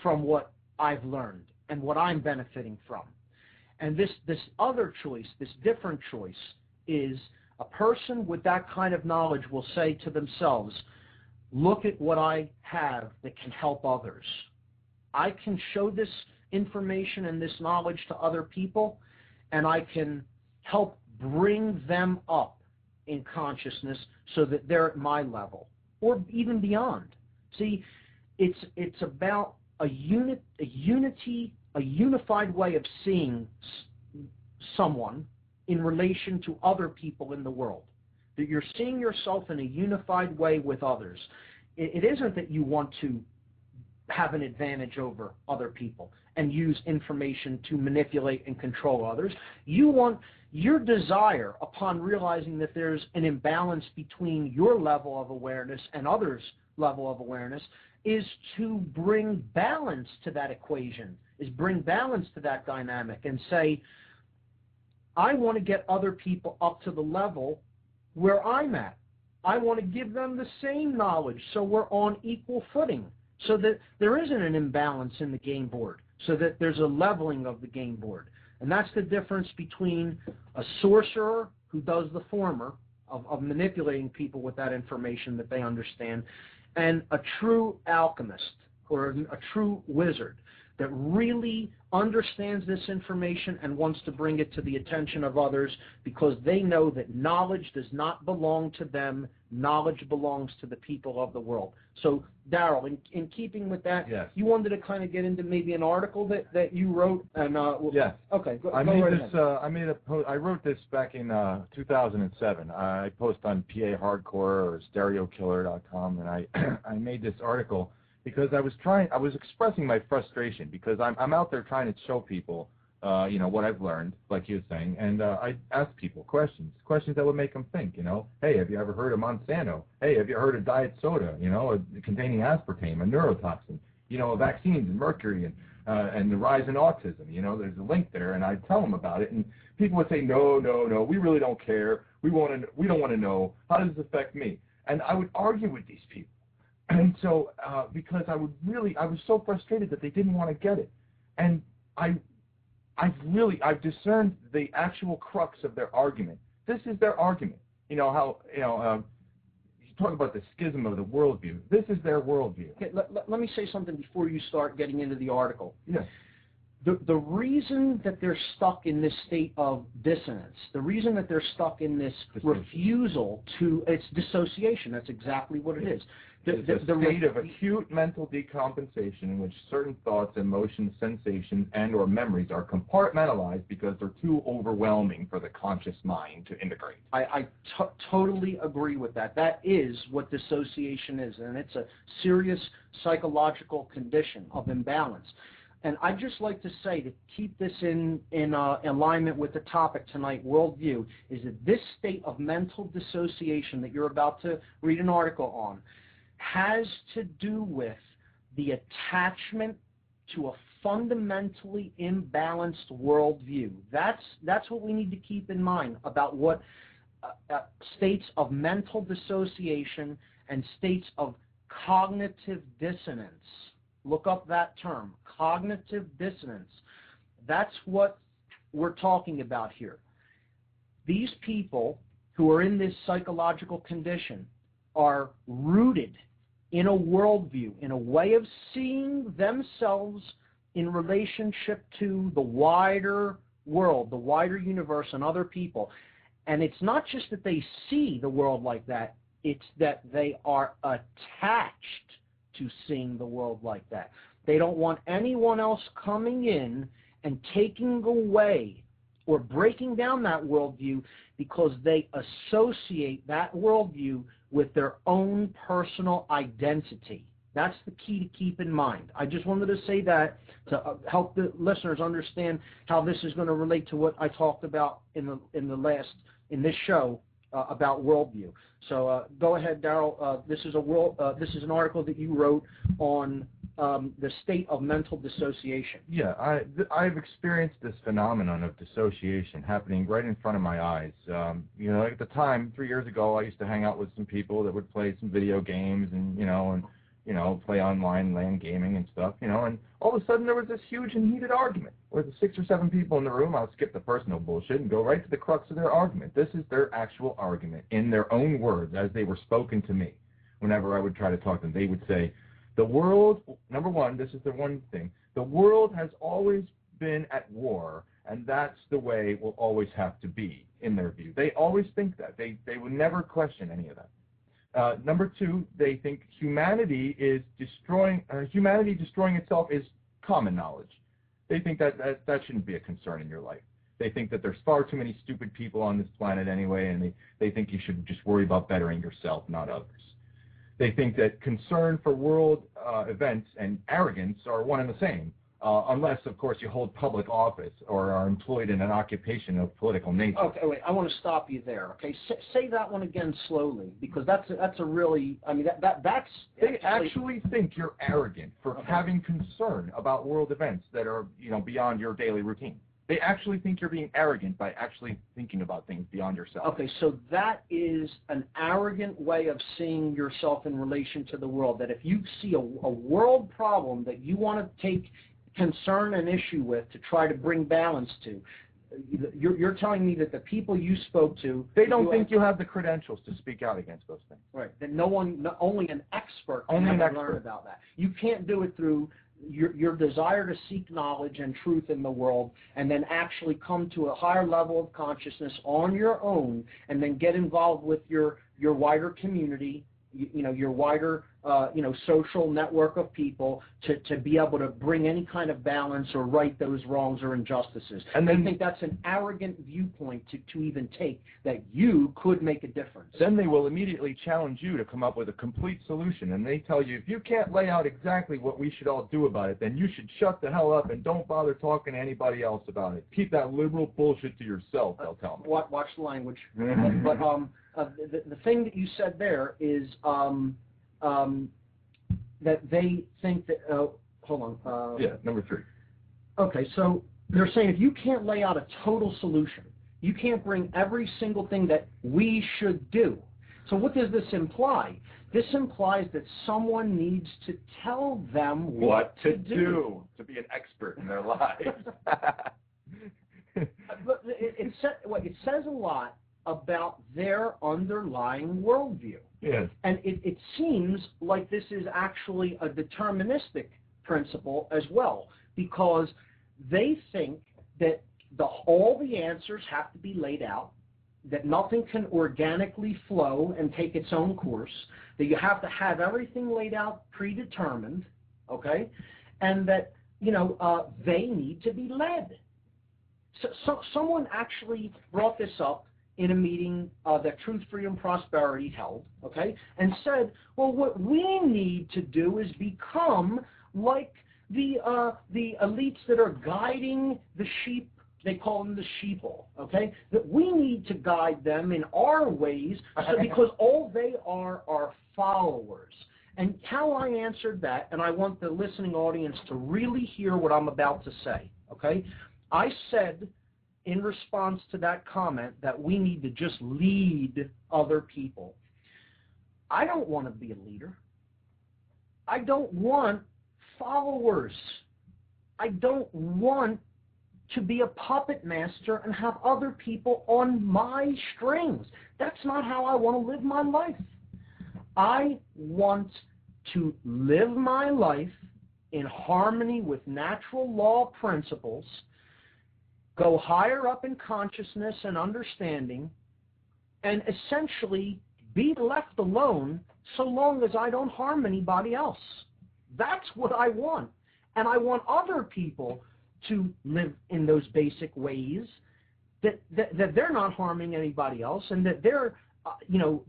from what I've learned and what I'm benefiting from. And this other choice, this different choice, is a person with that kind of knowledge will say to themselves, look at what I have that can help others. I can show this information and this knowledge to other people, and I can help bring them up in consciousness so that they're at my level, or even beyond. See, it's about a unified way of seeing someone in relation to other people in the world. That you're seeing yourself in a unified way with others. It isn't that you want to have an advantage over other people and use information to manipulate and control others. Your desire, upon realizing that there's an imbalance between your level of awareness and others' level of awareness, is to bring balance to that equation, is bring balance to that dynamic and say, I want to get other people up to the level where I'm at. I want to give them the same knowledge so we're on equal footing, so that there isn't an imbalance in the game board, so that there's a leveling of the game board. And that's the difference between a sorcerer who does the former, of manipulating people with that information that they understand, and a true alchemist or a true wizard that really understands this information and wants to bring it to the attention of others, because they know that knowledge does not belong to them. Knowledge belongs to the people of the world. So, Darrell, in keeping with that, yes, you wanted to kind of get into maybe an article that you wrote, and yes. Okay, go I wrote this back in 2007. I post on PA Hardcore or StereoKiller.com, and I made this article because I was expressing my frustration, because I'm out there trying to show people, what I've learned, like you were saying, and I ask people questions that would make them think, hey, have you ever heard of Monsanto? Hey, have you heard of diet soda, containing aspartame, a neurotoxin, vaccines and mercury and the rise in autism, there's a link there, and I tell them about it, and people would say, no, we really don't care, we don't want to know, how does this affect me? And I would argue with these people. And so, because I was so frustrated that they didn't want to get it. And I've discerned the actual crux of their argument. This is their argument. You talk about the schism of the worldview. This is their worldview. Okay, let me say something before you start getting into the article. Yes. The reason that they're stuck in this state of dissonance, the reason that they're stuck in this refusal to, it's dissociation, that's exactly what it is. It's a state of acute mental decompensation in which certain thoughts, emotions, sensations, and or memories are compartmentalized because they're too overwhelming for the conscious mind to integrate. I totally agree with that. That is what dissociation is, and it's a serious psychological condition of imbalance. And I'd just like to say, to keep this in alignment with the topic tonight, worldview, is that this state of mental dissociation that you're about to read an article on has to do with the attachment to a fundamentally imbalanced worldview. That's what we need to keep in mind about what states of mental dissociation and states of cognitive dissonance. Look up that term, cognitive dissonance. That's what we're talking about here. These people who are in this psychological condition are rooted in a worldview, in a way of seeing themselves in relationship to the wider world, the wider universe, and other people. And it's not just that they see the world like that, it's that they are attached to seeing the world like that. They don't want anyone else coming in and taking away or breaking down that worldview, because they associate that worldview with their own personal identity. That's the key to keep in mind. I just wanted to say that to help the listeners understand how this is going to relate to what I talked about in this show about worldview. So go ahead, Daryl. This is an article that you wrote on the state of mental dissociation. Yeah, I've experienced this phenomenon of dissociation happening right in front of my eyes. At the time, 3 years ago, I used to hang out with some people that would play some video games and play online LAN gaming and stuff, and all of a sudden there was this huge and heated argument where the 6 or 7 people in the room, I'll skip the personal bullshit and go right to the crux of their argument. This is their actual argument in their own words as they were spoken to me. Whenever I would try to talk to them, they would say, the world, number one, this is the one thing, the world has always been at war, and that's the way it will always have to be, in their view. They always think that. They would never question any of that. Number two, they think humanity destroying itself is common knowledge. They think that shouldn't be a concern in your life. They think that there's far too many stupid people on this planet anyway, and they think you should just worry about bettering yourself, not others. They think that concern for world events and arrogance are one and the same, unless, of course, you hold public office or are employed in an occupation of political nature. Okay, wait, I want to stop you there. Okay, say that one again slowly, because that's a really, I mean, that's. They actually think you're arrogant for having concern about world events that are, beyond your daily routine. They actually think you're being arrogant by actually thinking about things beyond yourself. Okay, so that is an arrogant way of seeing yourself in relation to the world, that if you see a world problem that you want to take concern and issue with to try to bring balance to, you're telling me that the people you spoke to... They don't think you have the credentials to speak out against those things. Right, that only an expert can learn about that. You can't do it through your desire to seek knowledge and truth in the world, and then actually come to a higher level of consciousness on your own, and then get involved with your wider community, your wider social network of people to be able to bring any kind of balance or right those wrongs or injustices. And they think that's an arrogant viewpoint to even take, that you could make a difference. Then they will immediately challenge you to come up with a complete solution, and they tell you, if you can't lay out exactly what we should all do about it, then you should shut the hell up and don't bother talking to anybody else about it. Keep that liberal bullshit to yourself, they'll tell me. Watch the language. But the thing that you said there is that they think that, hold on. Yeah, number 3. Okay, so they're saying if you can't lay out a total solution, you can't bring every single thing that we should do. So what does this imply? This implies that someone needs to tell them what to do. To be an expert in their lives. But it says a lot about their underlying worldview. Yes. And it seems like this is actually a deterministic principle as well, because they think that all the answers have to be laid out, that nothing can organically flow and take its own course, that you have to have everything laid out predetermined, okay, and that, they need to be led. So someone actually brought this up in a meeting that Truth, Freedom, Prosperity held, okay, and said, well, what we need to do is become like the elites that are guiding the sheep. They call them the sheeple, okay, that we need to guide them in our ways, because all they are followers. And how I answered that, and I want the listening audience to really hear what I'm about to say, okay? I said in response to that comment that we need to just lead other people. I don't want to be a leader. I don't want followers. I don't want to be a puppet master and have other people on my strings. That's not how I want to live my life. I want to live my life in harmony with natural law principles, go higher up in consciousness and understanding, and essentially be left alone so long as I don't harm anybody else. That's what I want. And I want other people to live in those basic ways, that they're not harming anybody else, and that they're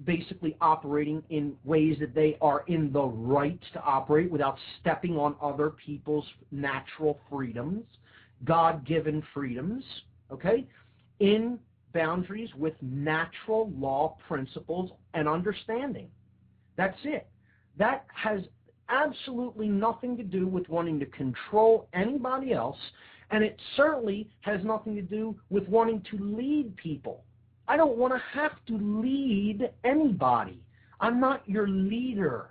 basically operating in ways that they are in the right to operate without stepping on other people's natural freedoms, God-given freedoms, okay, in boundaries with natural law principles and understanding. That's it. That has absolutely nothing to do with wanting to control anybody else, and it certainly has nothing to do with wanting to lead people. I don't want to have to lead anybody. I'm not your leader.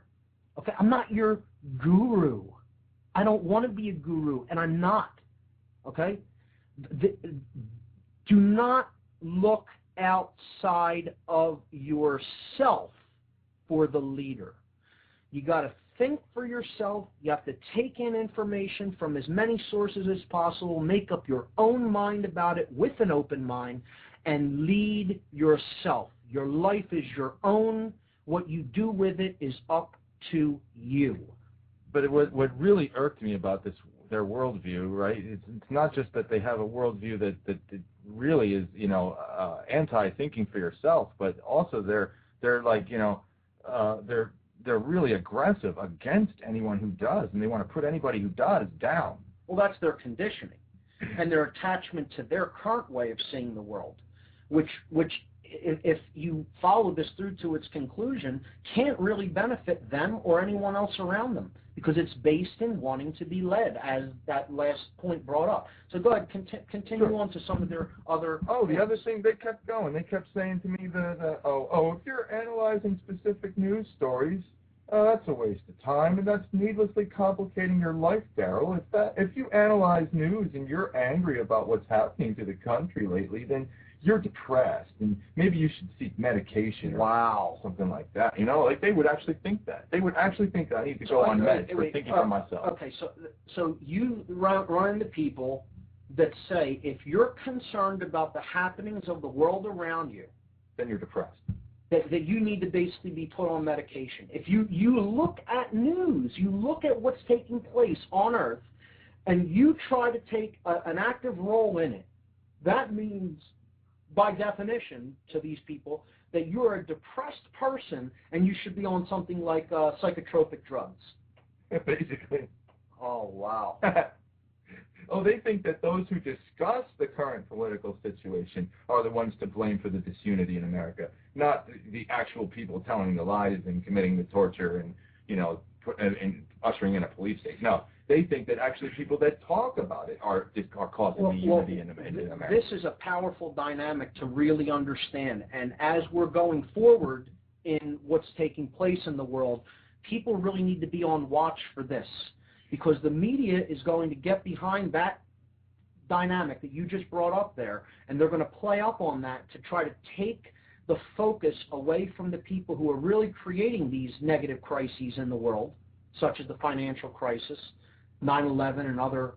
Okay? I'm not your guru. I don't want to be a guru, and I'm not. Okay? Do not look outside of yourself for the leader. You got to think for yourself. You have to take in information from as many sources as possible, make up your own mind about it with an open mind, and lead yourself. Your life is your own. What you do with it is up to you. But what really irked me about their worldview, right? It's not just that they have a worldview that really is, anti-thinking for yourself, but also they're like, they're really aggressive against anyone who does, and they want to put anybody who does down. Well, that's their conditioning and their attachment to their current way of seeing the world, which if you follow this through to its conclusion, can't really benefit them or anyone else around them, because it's based in wanting to be led, as that last point brought up. So go ahead, continue Sure. on to some of their other... The other thing, they kept going. They kept saying to me if you're analyzing specific news stories, that's a waste of time, and that's needlessly complicating your life, Daryl. If you analyze news and you're angry about what's happening to the country lately, then you're depressed, and maybe you should seek medication or something like that. Like they would actually think that. They would actually think that I need to go on meds for thinking for myself. Okay, so you run into people that say if you're concerned about the happenings of the world around you, then you're depressed. That you need to basically be put on medication. If you look at news, you look at what's taking place on Earth, and you try to take an active role in it, that means, by definition, to these people, that you're a depressed person and you should be on something like psychotropic drugs. Basically. Oh, wow. They think that those who discuss the current political situation are the ones to blame for the disunity in America, not the actual people telling the lies and committing the torture and, and ushering in a police state. No, they think that actually people that talk about it are causing the unity in America. This is a powerful dynamic to really understand, and as we're going forward in what's taking place in the world, people really need to be on watch for this, because the media is going to get behind that dynamic that you just brought up there, and they're going to play up on that to try to take the focus away from the people who are really creating these negative crises in the world, such as the financial crisis, 9/11, and other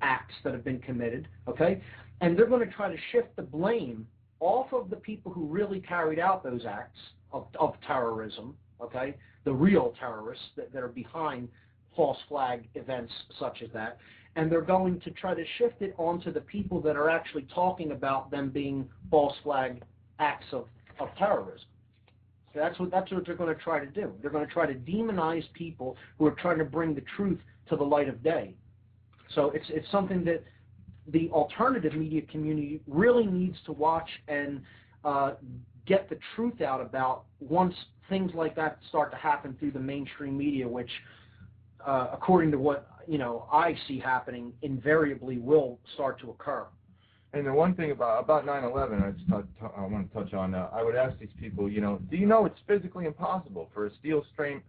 acts that have been committed, okay? And they're going to try to shift the blame off of the people who really carried out those acts of terrorism, okay? The real terrorists that are behind false flag events such as that, and they're going to try to shift it onto the people that are actually talking about them being false flag acts of terrorism. So that's what they're going to try to do. They're going to try to demonize people who are trying to bring the truth to the light of day. So it's something that the alternative media community really needs to watch and get the truth out about once things like that start to happen through the mainstream media, which, according to what I see happening, invariably will start to occur. And the one thing about 9/11, I want to touch on. I would ask these people, do you know it's physically impossible for a steel frame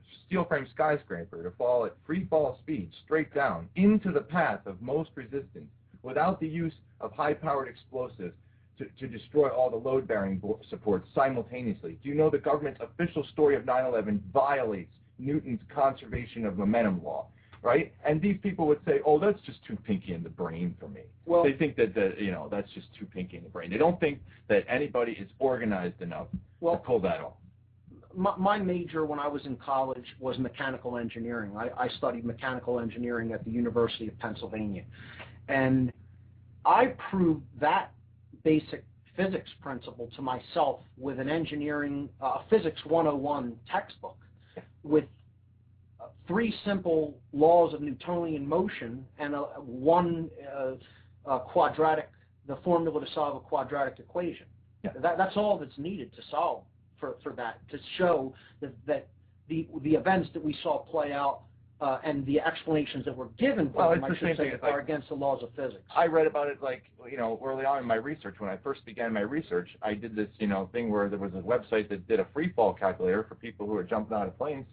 skyscraper to fall at free fall speed straight down into the path of most resistance without the use of high-powered explosives to destroy all the load-bearing supports simultaneously? Do you know the government's official story of 9/11 violates Newton's conservation of momentum law? Right? And these people would say, oh, that's just too pinky in the brain for me. Well, they think that, that's just too pinky in the brain. They don't think that anybody is organized enough to pull that off. My major when I was in college was mechanical engineering. I studied mechanical engineering at the University of Pennsylvania. And I proved that basic physics principle to myself with an engineering, Physics 101 textbook with 3 simple laws of Newtonian motion and one quadratic, the formula to solve a quadratic equation. Yeah. That's all that's needed to solve for that, to show that the events that we saw play out and the explanations that were given by them, I should say, are against the laws of physics. I read about it early on in my research. When I first began my research, I did this thing where there was a website that did a free fall calculator for people who were jumping out of planes,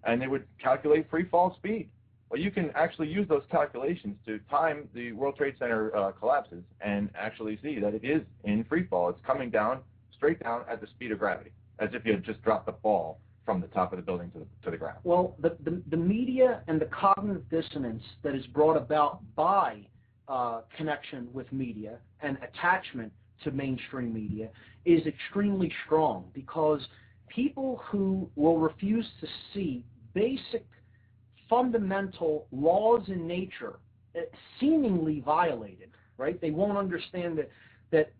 and they would calculate free fall speed. Well, you can actually use those calculations to time the World Trade Center collapses and actually see that it is in free fall. It's coming down, straight down at the speed of gravity, as if you had just dropped the ball from the top of the building to the ground. Well, the media and the cognitive dissonance that is brought about by connection with media and attachment to mainstream media is extremely strong, because people who will refuse to see basic fundamental laws in nature seemingly violated, right? They won't understand that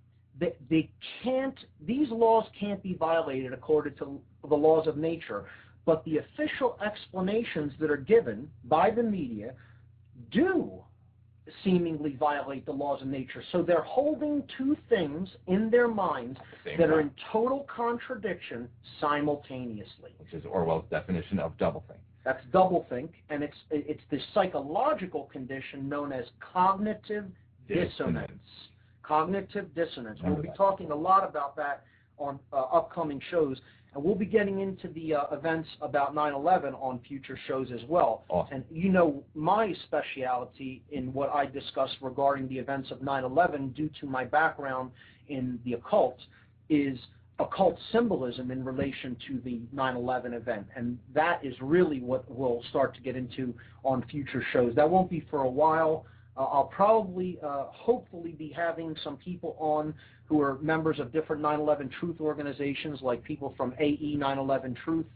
they can't, these laws can't be violated according to the laws of nature, but the official explanations that are given by the media do seemingly violate the laws of nature. So they're holding 2 things in their minds that are in total contradiction simultaneously. Which is Orwell's definition of doublethink. That's doublethink, and it's the psychological condition known as cognitive dissonance. Cognitive dissonance. We'll be talking a lot about that on upcoming shows, and we'll be getting into the events about 9/11 on future shows as well. Awesome. And my specialty in what I discuss regarding the events of 9/11, due to my background in the occult, is occult symbolism in relation to the 9/11 event, and that is really what we'll start to get into on future shows. That won't be for a while. I'll probably, hopefully, be having some people on who are members of different 9/11 Truth organizations, like people from AE 9/11 Truth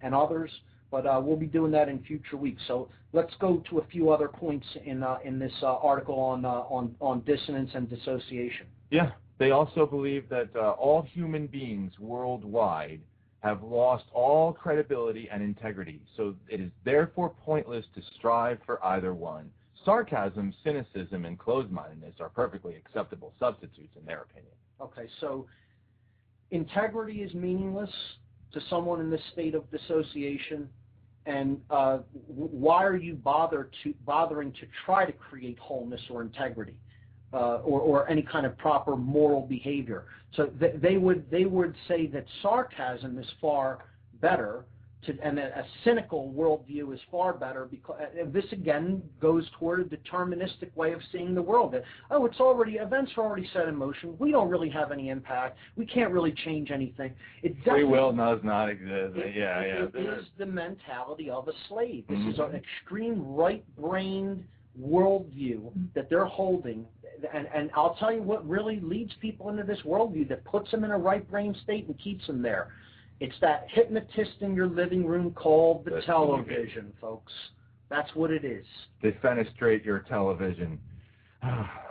and others. But we'll be doing that in future weeks. So let's go to a few other points in this article on dissonance and dissociation. Yeah, they also believe that all human beings worldwide have lost all credibility and integrity. So it is therefore pointless to strive for either one. Sarcasm, cynicism, and closed-mindedness are perfectly acceptable substitutes in their opinion. Okay, so integrity is meaningless to someone in this state of dissociation, and why are you bothering to try to create wholeness or integrity or any kind of proper moral behavior? So they would say that sarcasm is far better. And a cynical worldview is far better, because this again goes toward a deterministic way of seeing the world. That, events are already set in motion. We don't really have any impact. We can't really change anything. Free will does not exist. It is the mentality of a slave. This is an extreme right-brained worldview that they're holding, and I'll tell you what really leads people into this worldview that puts them in a right-brain state and keeps them there. It's that hypnotist in your living room called the television, folks. That's what it is. They fenestrate your television.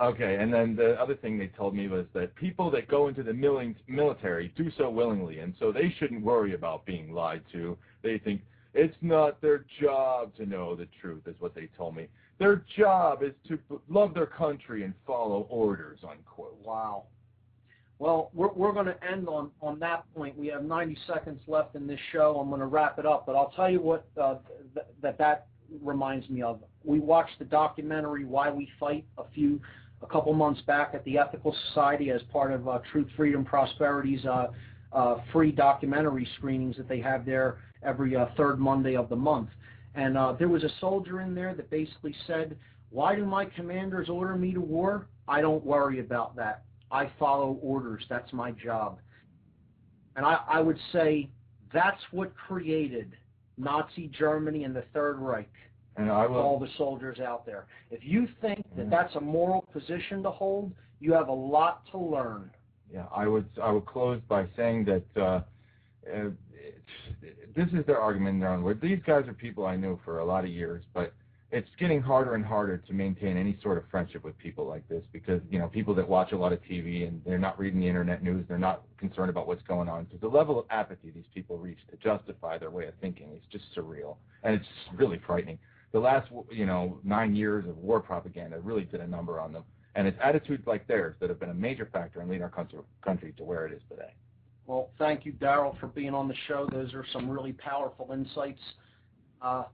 Okay, and then the other thing they told me was that people that go into the military do so willingly, and so they shouldn't worry about being lied to. They think it's not their job to know the truth, is what they told me. Their job is to love their country and follow orders, unquote. Wow. Well, we're going to end on that point. We have 90 seconds left in this show. I'm going to wrap it up, but I'll tell you what that reminds me of. We watched the documentary Why We Fight a couple months back at the Ethical Society as part of Truth, Freedom, Prosperity's free documentary screenings that they have there every third Monday of the month. And there was a soldier in there that basically said, "Why do my commanders order me to war? I don't worry about that. I follow orders. That's my job." And I would say that's what created Nazi Germany and the Third Reich. And all the soldiers out there. If you think that that's a moral position to hold, you have a lot to learn. Yeah, I would close by saying that this is their argument in their own words. These guys are people I knew for a lot of years, but it's getting harder and harder to maintain any sort of friendship with people like this because, people that watch a lot of TV and they're not reading the internet news, they're not concerned about what's going on. So the level of apathy these people reach to justify their way of thinking is just surreal, and it's really frightening. The last, 9 years of war propaganda really did a number on them, and it's attitudes like theirs that have been a major factor in leading our country to where it is today. Well, thank you, Darrell, for being on the show. Those are some really powerful insights. I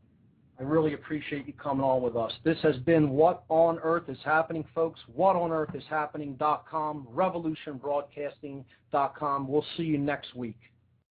really appreciate you coming on with us. This has been What on Earth is Happening, folks. WhatOnEarthIsHappening.com, RevolutionBroadcasting.com. We'll see you next week.